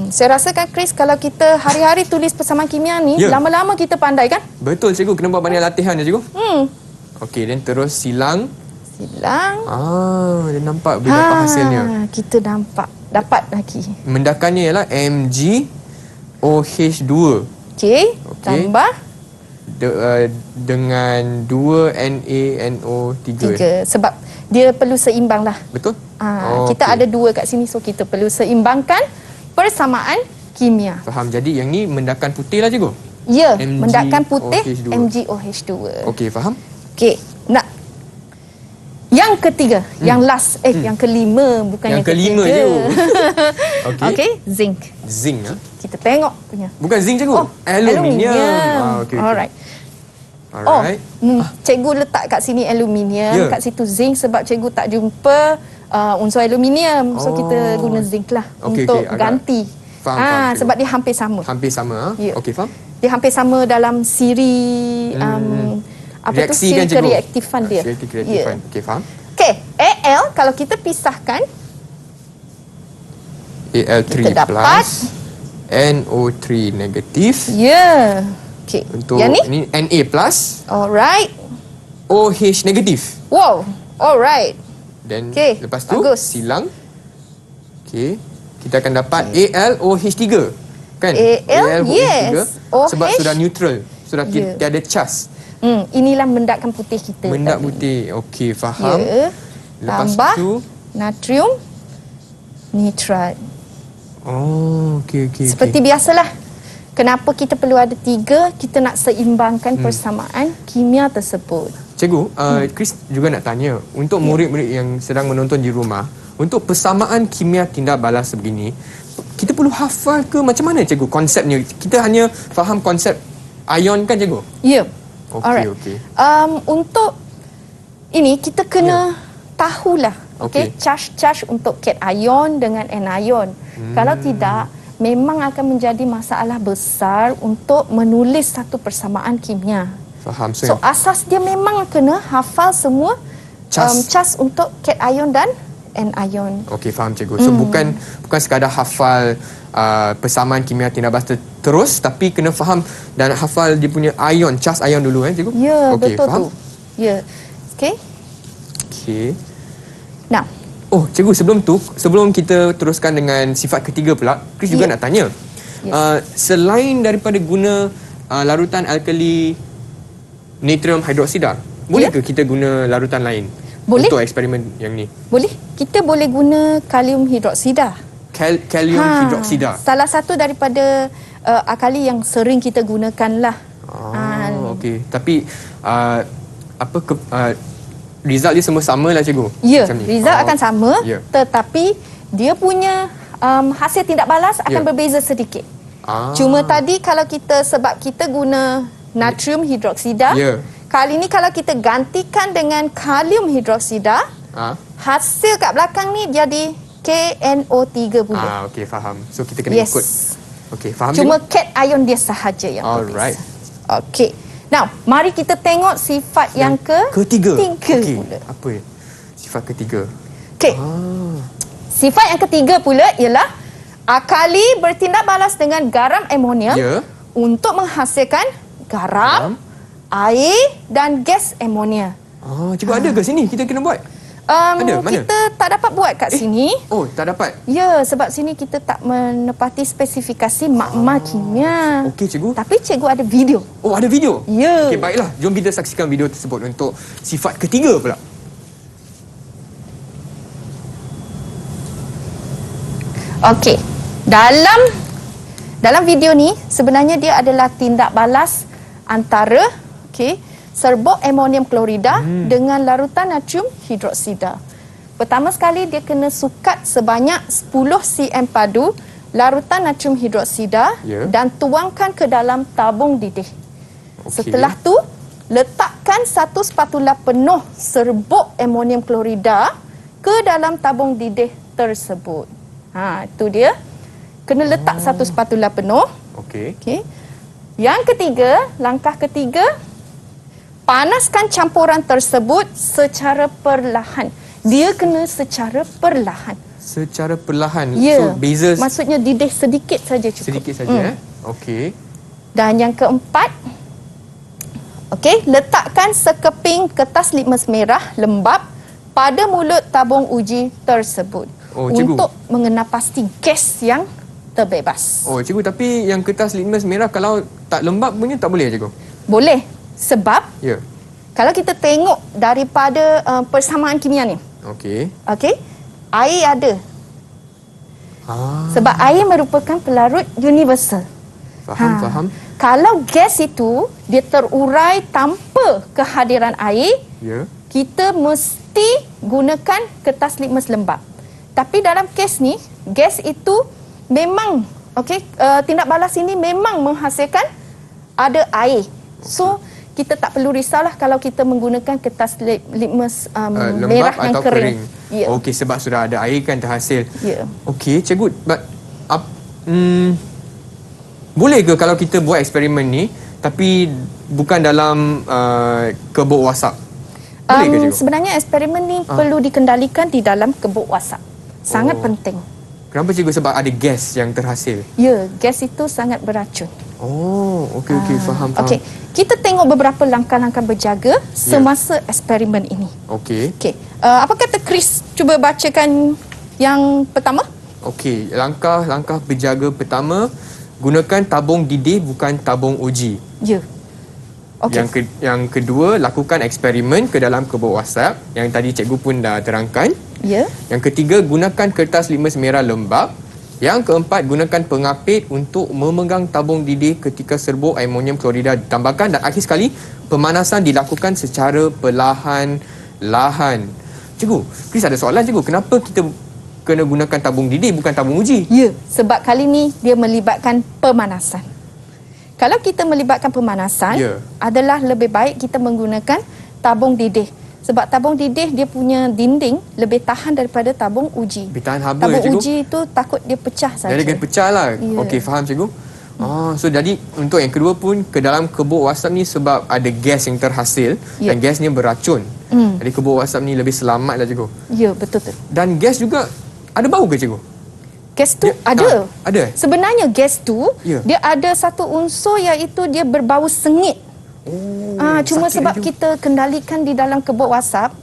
Speaker 2: Saya rasa kan Chris, kalau kita hari-hari tulis persamaan kimia ni,
Speaker 1: Ya.
Speaker 2: lama-lama kita pandai kan?
Speaker 1: Betul cikgu, kena buat banyak latihan ya cikgu. Okey, dan terus silang.
Speaker 2: Silang.
Speaker 1: Dia nampak boleh dapat hasilnya.
Speaker 2: Kita dapat lagi.
Speaker 1: Mendakannya ialah MgOH2.
Speaker 2: Okey,
Speaker 1: Okey.
Speaker 2: tambah
Speaker 1: dengan 2 NaNO3.
Speaker 2: 3. Sebab dia perlu seimbang lah.
Speaker 1: Betul?
Speaker 2: Kita
Speaker 1: okey.
Speaker 2: ada 2 kat sini, so kita perlu seimbangkan persamaan kimia.
Speaker 1: Faham. Jadi yang ni mendakan putih lah cikgu.
Speaker 2: Ya,
Speaker 1: MgOH2.
Speaker 2: mendakan putih MgOH2.
Speaker 1: Okey, faham?
Speaker 2: Okey, nak yang ketiga, yang last, yang kelima, bukan
Speaker 1: Yang kelima
Speaker 2: ketiga.
Speaker 1: je. Okey.
Speaker 2: Okey, zinc.
Speaker 1: Zinc ah.
Speaker 2: Kita tengok punya.
Speaker 1: Bukan zinc cikgu. Aluminium. Okey.
Speaker 2: Alright.
Speaker 1: Alright.
Speaker 2: Cikgu letak kat sini aluminium,
Speaker 1: Ya.
Speaker 2: kat situ zinc sebab cikgu tak jumpa unsur aluminium. So kita guna zinc lah
Speaker 1: Okey,
Speaker 2: untuk
Speaker 1: okey, agak
Speaker 2: ganti.
Speaker 1: faham, cikgu.
Speaker 2: Sebab dia hampir sama.
Speaker 1: Hampir sama ah.
Speaker 2: Ya.
Speaker 1: Okey, faham?
Speaker 2: Dia hampir sama dalam siri
Speaker 1: Reaksi
Speaker 2: siri
Speaker 1: kan cikgu?
Speaker 2: kereaktifan dia.
Speaker 1: Reaksi kereaktifan.
Speaker 2: Ya.
Speaker 1: Okey, faham?
Speaker 2: Okey, Al kalau kita pisahkan
Speaker 1: Al3
Speaker 2: kita dapat
Speaker 1: plus NO3 negatif.
Speaker 2: ya. Okey.
Speaker 1: Untuk
Speaker 2: Yang ni?
Speaker 1: ni Na plus
Speaker 2: Alright.
Speaker 1: OH negatif.
Speaker 2: Wow. Alright.
Speaker 1: Dan
Speaker 2: Okey,
Speaker 1: lepas tu
Speaker 2: bagus.
Speaker 1: silang. Okey. Kita akan dapat AlOH3. Kan?
Speaker 2: Al, yes.
Speaker 1: Sebab
Speaker 2: OH.
Speaker 1: sudah neutral. Sudah
Speaker 2: Ya.
Speaker 1: tiada charge.
Speaker 2: Inilah mendakan putih kita.
Speaker 1: Mendak
Speaker 2: tadi.
Speaker 1: putih. Okey, faham.
Speaker 2: Ya.
Speaker 1: Lepas
Speaker 2: Tambah
Speaker 1: tu
Speaker 2: natrium nitrat.
Speaker 1: okey.
Speaker 2: Seperti biasalah. Kenapa kita perlu ada 3? Kita nak seimbangkan persamaan kimia tersebut.
Speaker 1: Cikgu, Chris juga nak tanya, untuk murid-murid yang sedang menonton di rumah, untuk persamaan kimia tindak balas sebegini, kita perlu hafal ke macam mana cikgu konsepnya? Kita hanya faham konsep ion kan cikgu?
Speaker 2: Ya.
Speaker 1: Okey,
Speaker 2: Alright.
Speaker 1: okey.
Speaker 2: Untuk ini kita kena tahulah.
Speaker 1: Okey.
Speaker 2: Okey, charge untuk cation dengan anion. Kalau tidak, memang akan menjadi masalah besar untuk menulis satu persamaan kimia.
Speaker 1: Faham.
Speaker 2: So asas dia memang kena hafal semua charge untuk cation dan anion.
Speaker 1: Okey, faham cikgu. So bukan sekadar hafal persamaan kimia tindak balas terus, tapi kena faham dan hafal dia punya ion, charge ion dulu cikgu.
Speaker 2: Ya,
Speaker 1: Okey,
Speaker 2: betul
Speaker 1: faham?
Speaker 2: tu. Ya. Okey.
Speaker 1: Okey.
Speaker 2: Nah,
Speaker 1: Oh, cikgu, sebelum kita teruskan dengan sifat ketiga pula, Chris juga nak tanya. Selain daripada guna larutan alkali natrium hidroksida, boleh ke kita guna larutan lain
Speaker 2: Boleh.
Speaker 1: untuk eksperimen yang ni?
Speaker 2: boleh. Kita boleh guna kalium hidroksida.
Speaker 1: Kalium hidroksida.
Speaker 2: Salah satu daripada alkali yang sering kita gunakan lah.
Speaker 1: Okey. Tapi result dia semua sama lah cikgu?
Speaker 2: Ya,
Speaker 1: Macam ni?
Speaker 2: result akan sama,
Speaker 1: Ya.
Speaker 2: tetapi dia punya hasil tindak balas akan
Speaker 1: Ya.
Speaker 2: berbeza sedikit. Cuma tadi kalau sebab kita guna natrium hidroksida,
Speaker 1: Ya.
Speaker 2: kali ni kalau kita gantikan dengan kalium hidroksida, hasil kat belakang ni jadi KNO3 pula.
Speaker 1: Okey, faham. So kita kena ikut. Okey, faham
Speaker 2: Cuma
Speaker 1: cikgu?
Speaker 2: cation dia sahaja yang
Speaker 1: Alright.
Speaker 2: berbeza. Okey. Now, mari kita tengok sifat yang
Speaker 1: ketiga.
Speaker 2: ketiga
Speaker 1: Okey,
Speaker 2: pula.
Speaker 1: apa ya? Sifat ketiga.
Speaker 2: Okey. Sifat yang ketiga pula ialah alkali bertindak balas dengan garam amonium
Speaker 1: Ya.
Speaker 2: untuk menghasilkan garam, air dan gas amonia.
Speaker 1: Cikgu ada ke sini? Kita kena buat? Ada? Mana?
Speaker 2: Kita tak dapat buat kat sini.
Speaker 1: Oh, tak dapat.
Speaker 2: Ya, sebab sini kita tak menepati spesifikasi makna kimia.
Speaker 1: Okey, cikgu.
Speaker 2: Tapi cikgu ada video.
Speaker 1: Oh, ada video?
Speaker 2: Ya.
Speaker 1: Okey, baiklah. Jom kita saksikan video tersebut untuk sifat ketiga pula.
Speaker 2: Okey. Dalam video ni sebenarnya dia adalah tindak balas antara serbuk amonium klorida dengan larutan natrium hidroksida. Pertama sekali dia kena sukat sebanyak 10 cm padu larutan natrium hidroksida dan tuangkan ke dalam tabung didih. Setelah tu letakkan satu spatula penuh serbuk amonium klorida ke dalam tabung didih tersebut. Itu dia. Kena letak satu spatula penuh.
Speaker 1: Okey.
Speaker 2: Okey. Yang ketiga, langkah ketiga, Panaskan campuran tersebut secara perlahan. Dia kena secara perlahan.
Speaker 1: Secara perlahan.
Speaker 2: Ya.
Speaker 1: So beza
Speaker 2: Maksudnya didih sedikit saja cukup.
Speaker 1: sedikit saja Okey.
Speaker 2: Dan yang keempat, okey, letakkan sekeping kertas litmus merah lembap pada mulut tabung uji tersebut untuk mengenal pasti gas yang terbebas.
Speaker 1: Oh, cikgu, tapi yang kertas litmus merah kalau tak lembap punya tak boleh, cikgu?
Speaker 2: Boleh. Sebab kalau kita tengok daripada persamaan kimia ni.
Speaker 1: Okey.
Speaker 2: Okey. Air ada. Sebab air merupakan pelarut universal.
Speaker 1: Faham.
Speaker 2: Kalau gas itu dia terurai tanpa kehadiran air, kita mesti gunakan kertas litmus lembap. Tapi dalam kes ni, gas itu memang tindak balas ini memang menghasilkan ada air. So kita tak perlu risaulah kalau kita menggunakan kertas litmus merah yang kering.
Speaker 1: Okey, sebab sudah ada air kan terhasil. Okey, cikgu, boleh ke kalau kita buat eksperimen ni tapi bukan dalam kebok wasap? Boleh ke, cikgu?
Speaker 2: Sebenarnya eksperimen ni perlu dikendalikan di dalam kebok wasap. Sangat penting.
Speaker 1: Kenapa, cikgu? Sebab ada gas yang terhasil.
Speaker 2: Ya, gas itu sangat beracun.
Speaker 1: Oh, okey, faham.
Speaker 2: Okey, kita tengok beberapa langkah-langkah berjaga semasa eksperimen ini.
Speaker 1: Okey.
Speaker 2: Apa kata Chris cuba bacakan yang pertama?
Speaker 1: Okey, langkah-langkah berjaga pertama, gunakan tabung didih bukan tabung uji.
Speaker 2: Ya.
Speaker 1: Okay. Yang kedua, lakukan eksperimen ke dalam kebok wasap yang tadi cikgu pun dah terangkan.
Speaker 2: Ya.
Speaker 1: Yang ketiga, gunakan kertas litmus merah lembap. Yang keempat, gunakan pengapit untuk memegang tabung didih ketika serbuk amonium klorida ditambahkan. Dan akhir sekali, pemanasan dilakukan secara perlahan-lahan. Cikgu, Chris ada soalan, cikgu. Kenapa kita kena gunakan tabung didih bukan tabung uji?
Speaker 2: Ya, sebab kali ni dia melibatkan pemanasan. Kalau kita melibatkan pemanasan, adalah lebih baik kita menggunakan tabung didih. Sebab tabung didih dia punya dinding lebih tahan daripada tabung uji.
Speaker 1: Lebih tahan haba,
Speaker 2: tabung
Speaker 1: cikgu?
Speaker 2: Uji itu takut dia pecah saja.
Speaker 1: Dia akan pecah lah. Okey, faham, cikgu. So jadi untuk yang kedua pun ke dalam kebok wasap ni sebab ada gas yang terhasil dan gas ni beracun. Jadi kebok wasap ni lebih selamat lah, cikgu.
Speaker 2: Ya, betul.
Speaker 1: Dan gas juga ada bau ke, cikgu?
Speaker 2: Gas tu ada.
Speaker 1: Ada?
Speaker 2: Sebenarnya gas tu dia ada satu unsur iaitu dia berbau sengit. Cuma sebab kita kendalikan di dalam kebok wasap,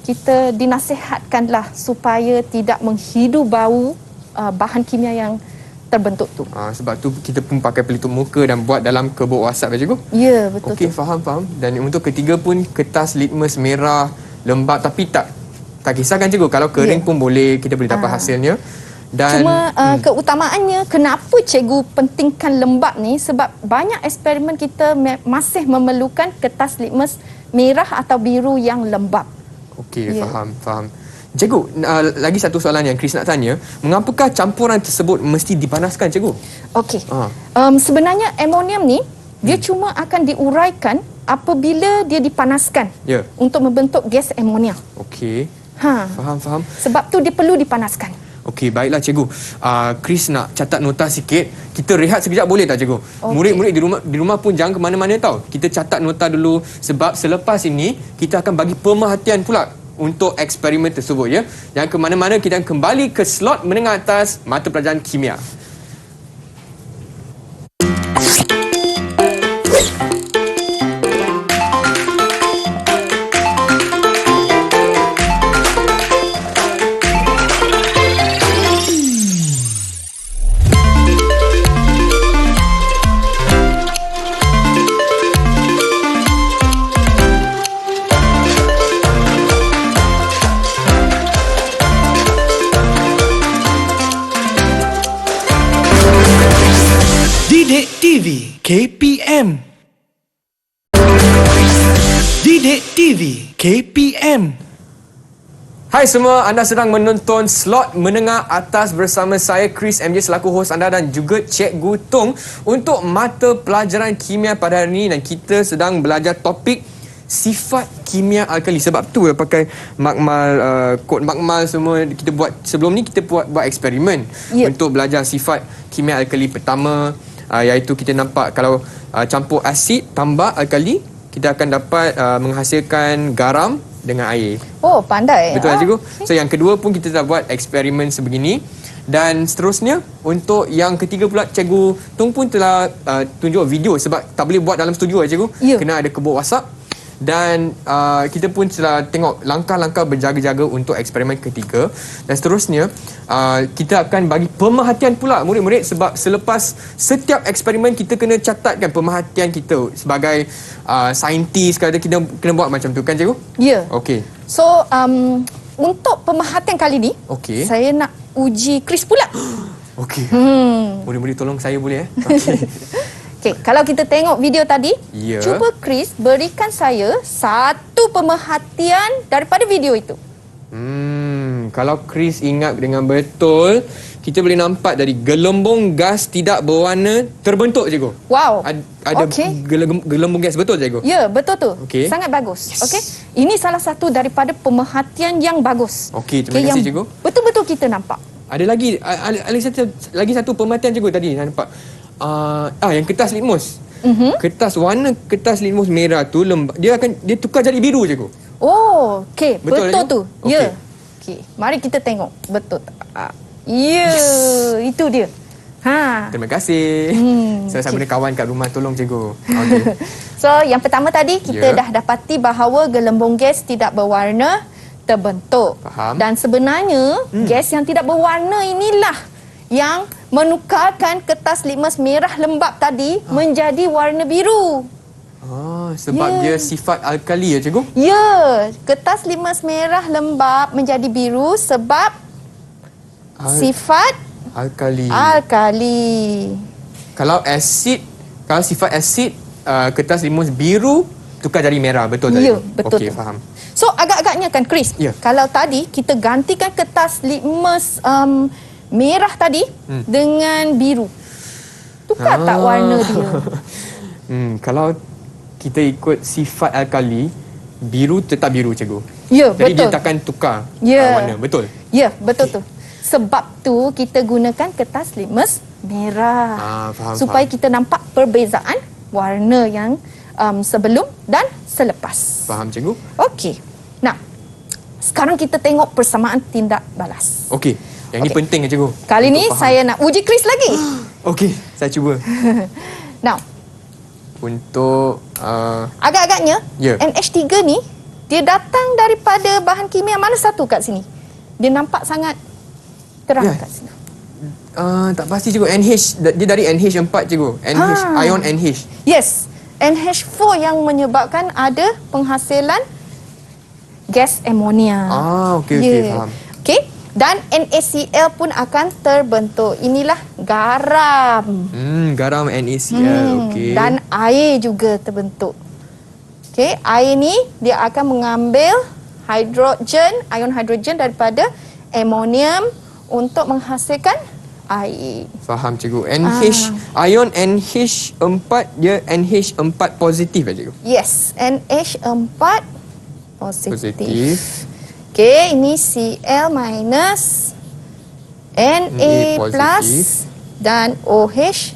Speaker 2: kita dinasihatkanlah supaya tidak menghidu bau bahan kimia yang terbentuk tu.
Speaker 1: Sebab tu kita pun pakai pelitup muka dan buat dalam kebok wasap, cikgu?
Speaker 2: Ya, betul.
Speaker 1: Okey, faham. Dan untuk ketiga pun kertas litmus merah lembap, tapi tak kisahkan, cikgu. Kalau kering pun boleh, kita boleh dapat hasilnya. Dan
Speaker 2: cuma keutamaannya kenapa cikgu pentingkan lembap ni, sebab banyak eksperimen kita masih memerlukan kertas litmus merah atau biru yang lembap.
Speaker 1: Okey, faham. Cikgu, lagi satu soalan yang Chris nak tanya, mengapakah campuran tersebut mesti dipanaskan, cikgu?
Speaker 2: Okey. Sebenarnya amonium ni dia cuma akan diuraikan apabila dia dipanaskan untuk membentuk gas amonia.
Speaker 1: Okey. Faham.
Speaker 2: Sebab tu dia perlu dipanaskan.
Speaker 1: Okey, baiklah, cikgu. Chris nak catat nota sikit. Kita rehat sekejap boleh tak, cikgu? Murid-murid di rumah pun jangan ke mana-mana tau. Kita catat nota dulu sebab selepas ini kita akan bagi pemerhatian pula untuk eksperimen tersebut, ya. Jangan ke mana-mana, kita akan kembali ke slot menengah atas mata pelajaran kimia.
Speaker 3: Didik TV KPM. Didik TV KPM.
Speaker 1: Hai semua, anda sedang menonton slot menengah atas bersama saya Chris MJ selaku hos anda dan juga Cikgu Tung untuk mata pelajaran kimia pada hari ini, dan kita sedang belajar topik sifat kimia alkali. Sebab tu pakai makmal, kod makmal semua kita buat. Sebelum ni kita buat eksperimen untuk belajar sifat kimia alkali. Pertama iaitu kita nampak kalau campur asid tambah alkali, kita akan dapat menghasilkan garam dengan air.
Speaker 2: Oh, pandai.
Speaker 1: Betul cikgu. So yang kedua pun kita dah buat eksperimen sebegini. Dan seterusnya untuk yang ketiga pula Cikgu Tung pun telah tunjuk video sebab tak boleh buat dalam studio Cikgu.
Speaker 2: Ya.
Speaker 1: Kena ada kebot WhatsApp. Dan kita pun telah tengok langkah-langkah berjaga-jaga untuk eksperimen ketiga. Dan seterusnya kita akan bagi pemerhatian pula murid-murid sebab selepas setiap eksperimen kita kena catatkan pemerhatian kita sebagai saintis. Kita kena buat macam tu kan Cikgu?
Speaker 2: Ya.
Speaker 1: Okey.
Speaker 2: So, untuk pemerhatian kali ni,
Speaker 1: Okey.
Speaker 2: saya nak uji Chris pula.
Speaker 1: Okey. Murid-murid tolong saya boleh Okey.
Speaker 2: Okey, kalau kita tengok video tadi,
Speaker 1: Ya.
Speaker 2: cuba Chris berikan saya satu pemerhatian daripada video itu.
Speaker 1: Kalau Chris ingat dengan betul, kita boleh nampak dari gelembung gas tidak berwarna terbentuk Cikgu.
Speaker 2: Wow.
Speaker 1: Ada
Speaker 2: Okey.
Speaker 1: gelembung gas betul Cikgu?
Speaker 2: Ya, betul tu.
Speaker 1: Okey.
Speaker 2: Sangat bagus.
Speaker 1: Yes.
Speaker 2: Okey. Ini salah satu daripada pemerhatian yang bagus.
Speaker 1: Okey, terima kasih,
Speaker 2: yang
Speaker 1: Cikgu.
Speaker 2: Betul-betul kita nampak.
Speaker 1: Ada lagi satu pemerhatian Cikgu tadi saya nampak. Yang kertas litmus. Warna kertas litmus merah tu dia tukar jadi biru Cikgu.
Speaker 2: Oh, okey.
Speaker 1: Betul,
Speaker 2: Betul
Speaker 1: Cikgu?
Speaker 2: tu.
Speaker 1: Okey.
Speaker 2: Ya. Okey. Mari kita tengok. Betul tak? Ya, itu dia. Ha.
Speaker 1: Terima kasih. Saya sama ada kawan kat rumah tolong Cikgu. Okey.
Speaker 2: So, yang pertama tadi kita
Speaker 1: Ya.
Speaker 2: dah dapati bahawa gelembung gas tidak berwarna terbentuk.
Speaker 1: Faham.
Speaker 2: Dan sebenarnya gas yang tidak berwarna inilah yang menukarkan kertas litmus merah lembap tadi menjadi warna biru.
Speaker 1: Sebab dia
Speaker 2: Ya.
Speaker 1: sifat alkali ya Cikgu?
Speaker 2: Ya, kertas litmus merah lembap menjadi biru sebab sifat
Speaker 1: Alkali.
Speaker 2: alkali.
Speaker 1: Kalau sifat asid, kertas limus biru tukar jadi merah, betul tak?
Speaker 2: Ya,
Speaker 1: Cikgu?
Speaker 2: betul
Speaker 1: Okey,
Speaker 2: tu.
Speaker 1: faham.
Speaker 2: So agak-agaknya kan Chris,
Speaker 1: Ya.
Speaker 2: kalau tadi kita gantikan kertas litmus merah tadi dengan biru. Tukar tak warna dia?
Speaker 1: Kalau kita ikut sifat alkali, biru tetap biru Cikgu.
Speaker 2: Ya,
Speaker 1: Jadi
Speaker 2: betul.
Speaker 1: dia takkan tukar
Speaker 2: Ya.
Speaker 1: warna, betul?
Speaker 2: Ya, betul tu. Sebab tu kita gunakan kertas litmus merah.
Speaker 1: Faham,
Speaker 2: supaya
Speaker 1: faham.
Speaker 2: kita nampak perbezaan warna yang sebelum dan selepas.
Speaker 1: Faham Cikgu?
Speaker 2: Okey. Nah, sekarang kita tengok persamaan tindak balas.
Speaker 1: Okey. Yang ni
Speaker 2: Okey.
Speaker 1: penting ya Cikgu.
Speaker 2: Kali
Speaker 1: Untuk
Speaker 2: ni
Speaker 1: faham.
Speaker 2: saya nak uji Chris lagi.
Speaker 1: Okey, saya cuba.
Speaker 2: Now,
Speaker 1: Untuk
Speaker 2: agak-agaknya
Speaker 1: Ya.
Speaker 2: NH3 ni dia datang daripada bahan kimia mana satu kat sini? Dia nampak sangat terang
Speaker 1: Ya.
Speaker 2: kat sini.
Speaker 1: tak pasti Cikgu. Dia dari NH4 Cikgu. Ion NH.
Speaker 2: Yes, NH4 yang menyebabkan ada penghasilan gas amonia.
Speaker 1: Okey, faham.
Speaker 2: Okey, dan NaCl pun akan terbentuk. Inilah garam.
Speaker 1: Garam NaCl. Okey.
Speaker 2: Dan air juga terbentuk. Okey, air ni dia akan mengambil ion hidrogen daripada amonium untuk menghasilkan air.
Speaker 1: Faham Cikgu. Ion NH4 dia NH4 positif Cikgu.
Speaker 2: Yes, NH4 positif.
Speaker 1: Positif.
Speaker 2: Okey, ini Cl minus, Na
Speaker 1: positif.
Speaker 2: plus dan OH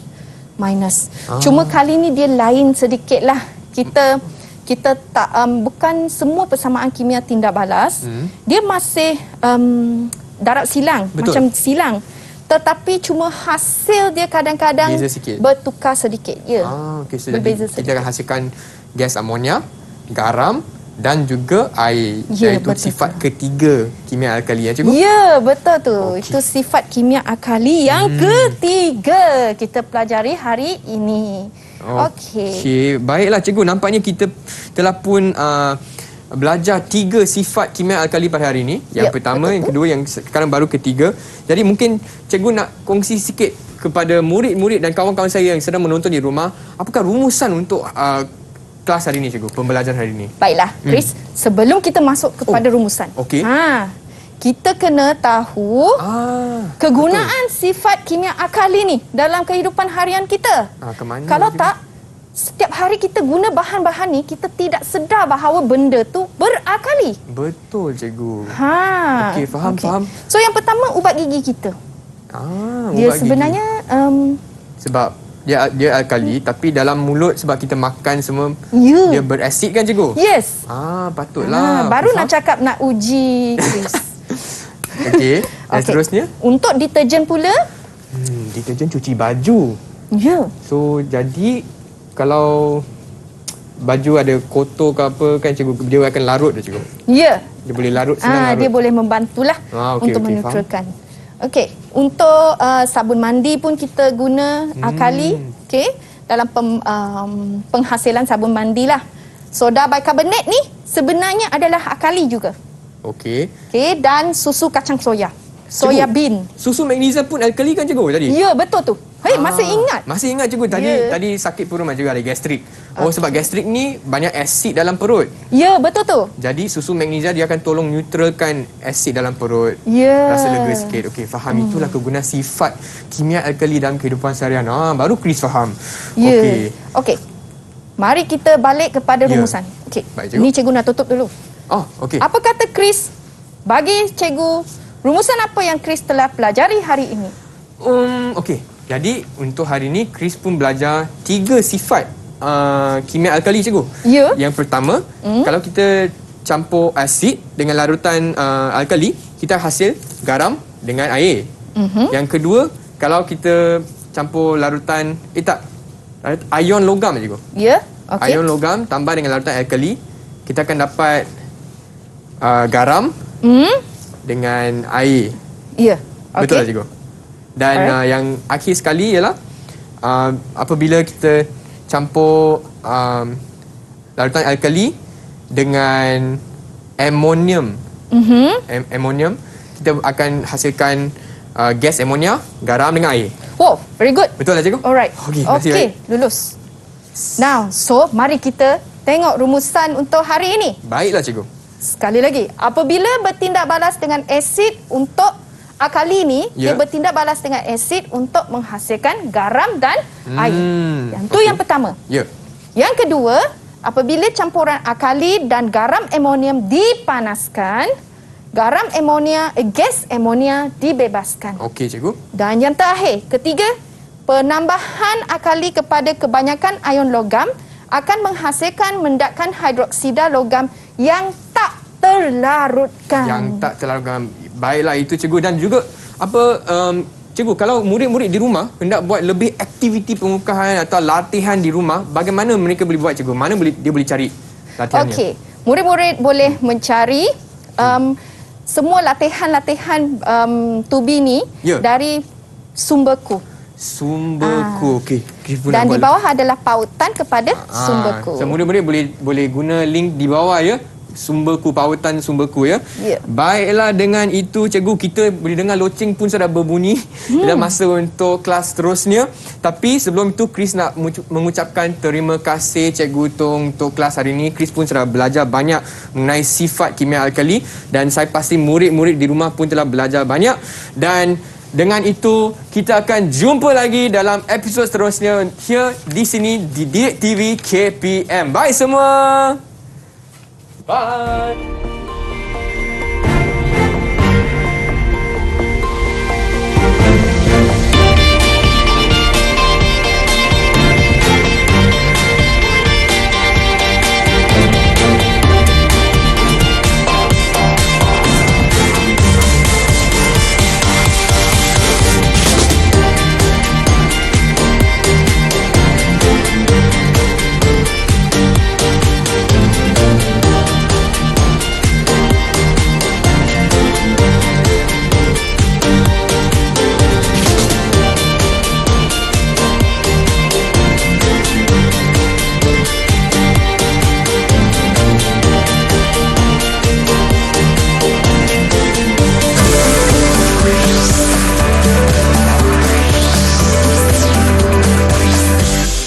Speaker 2: minus. Cuma kali ni dia lain sedikit lah. Kita tak bukan semua persamaan kimia tindak balas. Dia masih darab silang,
Speaker 1: Betul.
Speaker 2: macam silang. Tetapi cuma hasil dia kadang-kadang
Speaker 1: Beza sikit.
Speaker 2: bertukar sedikit. Ya.
Speaker 1: Okey, so
Speaker 2: Berbeza
Speaker 1: jadi kita
Speaker 2: sedikit.
Speaker 1: akan hasilkan gas amonia, garam dan juga air.
Speaker 2: Ya,
Speaker 1: Iaitu
Speaker 2: betul.
Speaker 1: sifat ketiga kimia alkali ya Cikgu.
Speaker 2: Ya, betul tu.
Speaker 1: Okey.
Speaker 2: Itu sifat kimia alkali yang ketiga kita pelajari hari ini. Okey.
Speaker 1: Baiklah Cikgu, nampaknya kita telah pun belajar 3 sifat kimia alkali pada hari ini. Yang
Speaker 2: Ya,
Speaker 1: pertama,
Speaker 2: betul.
Speaker 1: yang kedua, yang sekarang baru ketiga. Jadi mungkin Cikgu nak kongsi sikit kepada murid-murid dan kawan-kawan saya yang sedang menonton di rumah, apakah rumusan untuk kelas hari ini Cikgu, pembelajaran hari ini?
Speaker 2: Baiklah, Chris. Sebelum kita masuk kepada rumusan.
Speaker 1: okey.
Speaker 2: Kita kena tahu kegunaan sifat kimia alkali ni dalam kehidupan harian kita.
Speaker 1: Ke mana,
Speaker 2: Kalau
Speaker 1: Cikgu?
Speaker 2: tak, setiap hari kita guna bahan-bahan ni, kita tidak sedar bahawa benda tu beralkali.
Speaker 1: Betul Cikgu. Okey, faham.
Speaker 2: So yang pertama, ubat gigi kita.
Speaker 1: Ubat
Speaker 2: Dia
Speaker 1: gigi.
Speaker 2: sebenarnya
Speaker 1: Sebab Dia alkali tapi dalam mulut sebab kita makan semua
Speaker 2: Ya.
Speaker 1: dia berasid kan cikgu?
Speaker 2: Yes.
Speaker 1: Patutlah.
Speaker 2: Baru
Speaker 1: Aku
Speaker 2: nak cakap nak uji, Chris.
Speaker 1: Okey. Dan seterusnya?
Speaker 2: Untuk deterjen pula,
Speaker 1: Deterjen cuci baju.
Speaker 2: ya.
Speaker 1: So jadi kalau baju ada kotor ke apa kan cikgu, dia akan larut dah cikgu.
Speaker 2: Ya.
Speaker 1: Dia boleh larut, senang larut.
Speaker 2: Dia boleh membantulah
Speaker 1: Okey,
Speaker 2: untuk
Speaker 1: okey,
Speaker 2: meneutralkan. Okey, untuk sabun mandi pun kita guna alkali, okey, dalam penghasilan sabun mandi lah. Soda bicarbonate ni sebenarnya adalah alkali juga.
Speaker 1: Okey.
Speaker 2: Okey, dan susu kacang soya. Soya bean.
Speaker 1: Susu magnesium pun alkali kan cikgu tadi?
Speaker 2: Ya, betul tu. Hei, masih ingat?
Speaker 1: Masih ingat cikgu tadi
Speaker 2: Ya.
Speaker 1: tadi sakit perut macam ada gastrik. Sebab gastrik ni banyak asid dalam perut.
Speaker 2: Ya, betul tu.
Speaker 1: Jadi susu magnesium dia akan tolong neutralkan asid dalam perut.
Speaker 2: Ya.
Speaker 1: Rasa lega sikit. Okey, faham. Itulah kegunaan sifat kimia alkali dalam kehidupan seharian. Baru Chris faham.
Speaker 2: Ya.
Speaker 1: Okey.
Speaker 2: Okey. Mari kita balik kepada
Speaker 1: Ya.
Speaker 2: rumusan. Okey.
Speaker 1: Baik, cikgu.
Speaker 2: Ni cikgu nak tutup dulu.
Speaker 1: Okey.
Speaker 2: Apa kata Chris? Bagi cikgu, rumusan apa yang Chris telah pelajari hari ini?
Speaker 1: Okey. Jadi untuk hari ni Chris pun belajar 3 sifat kimia alkali cikgu.
Speaker 2: Ya.
Speaker 1: Yang pertama, kalau kita campur asid dengan larutan alkali, kita hasil garam dengan air. Yang kedua, kalau kita campur larutan ion logam cikgu.
Speaker 2: Ya. Okey.
Speaker 1: Ion logam tambah dengan larutan alkali, kita akan dapat garam dengan air.
Speaker 2: Ya.
Speaker 1: Betul tak cikgu? Dan yang akhir sekali ialah apabila kita campur larutan alkali dengan amonium. Amonium, kita akan hasilkan gas amonia, garam dengan air.
Speaker 2: Wow, very good.
Speaker 1: Betul tak cikgu?
Speaker 2: Alright.
Speaker 1: Okey, terima kasih.
Speaker 2: Okey, lulus. Now, so mari kita tengok rumusan untuk hari ini.
Speaker 1: Baiklah cikgu.
Speaker 2: Sekali lagi, apabila bertindak balas dengan asid untuk alkali ni, dia
Speaker 1: Ya.
Speaker 2: bertindak balas dengan asid untuk menghasilkan garam dan air. Yang tu
Speaker 1: okey.
Speaker 2: yang pertama.
Speaker 1: Ya.
Speaker 2: Yang kedua, apabila campuran alkali dan garam amonium dipanaskan, gas amonia dibebaskan.
Speaker 1: Okey cikgu.
Speaker 2: Dan yang terakhir, ketiga, penambahan alkali kepada kebanyakan ion logam akan menghasilkan mendatkan hidroksida logam yang tak terlarutkan.
Speaker 1: Yang tak terlarutkan. Baiklah itu cikgu. Dan juga cikgu, kalau murid-murid di rumah hendak buat lebih aktiviti pengukuhan atau latihan di rumah, bagaimana mereka boleh buat cikgu? Mana dia boleh cari latihannya?
Speaker 2: Okey, murid-murid boleh mencari semua latihan-latihan tubi ni
Speaker 1: Ya.
Speaker 2: dari sumberku.
Speaker 1: Sumberku. Okey.
Speaker 2: Dan di bawah adalah pautan kepada sumberku.
Speaker 1: So murid-murid boleh guna link di bawah ya. Sumberku, pautan sumberku ya.
Speaker 2: Ya.
Speaker 1: Baiklah, dengan itu cikgu, kita boleh dengar loceng pun sudah berbunyi. Dah masa untuk kelas seterusnya. Tapi sebelum itu Chris nak mengucapkan terima kasih cikgu untuk kelas hari ini. Chris pun sudah belajar banyak mengenai sifat kimia alkali dan saya pasti murid-murid di rumah pun telah belajar banyak. Dan dengan itu kita akan jumpa lagi dalam episod seterusnya here di sini di Didik TV KPM. Bye semua. Bye.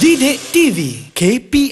Speaker 3: Didik TV KPM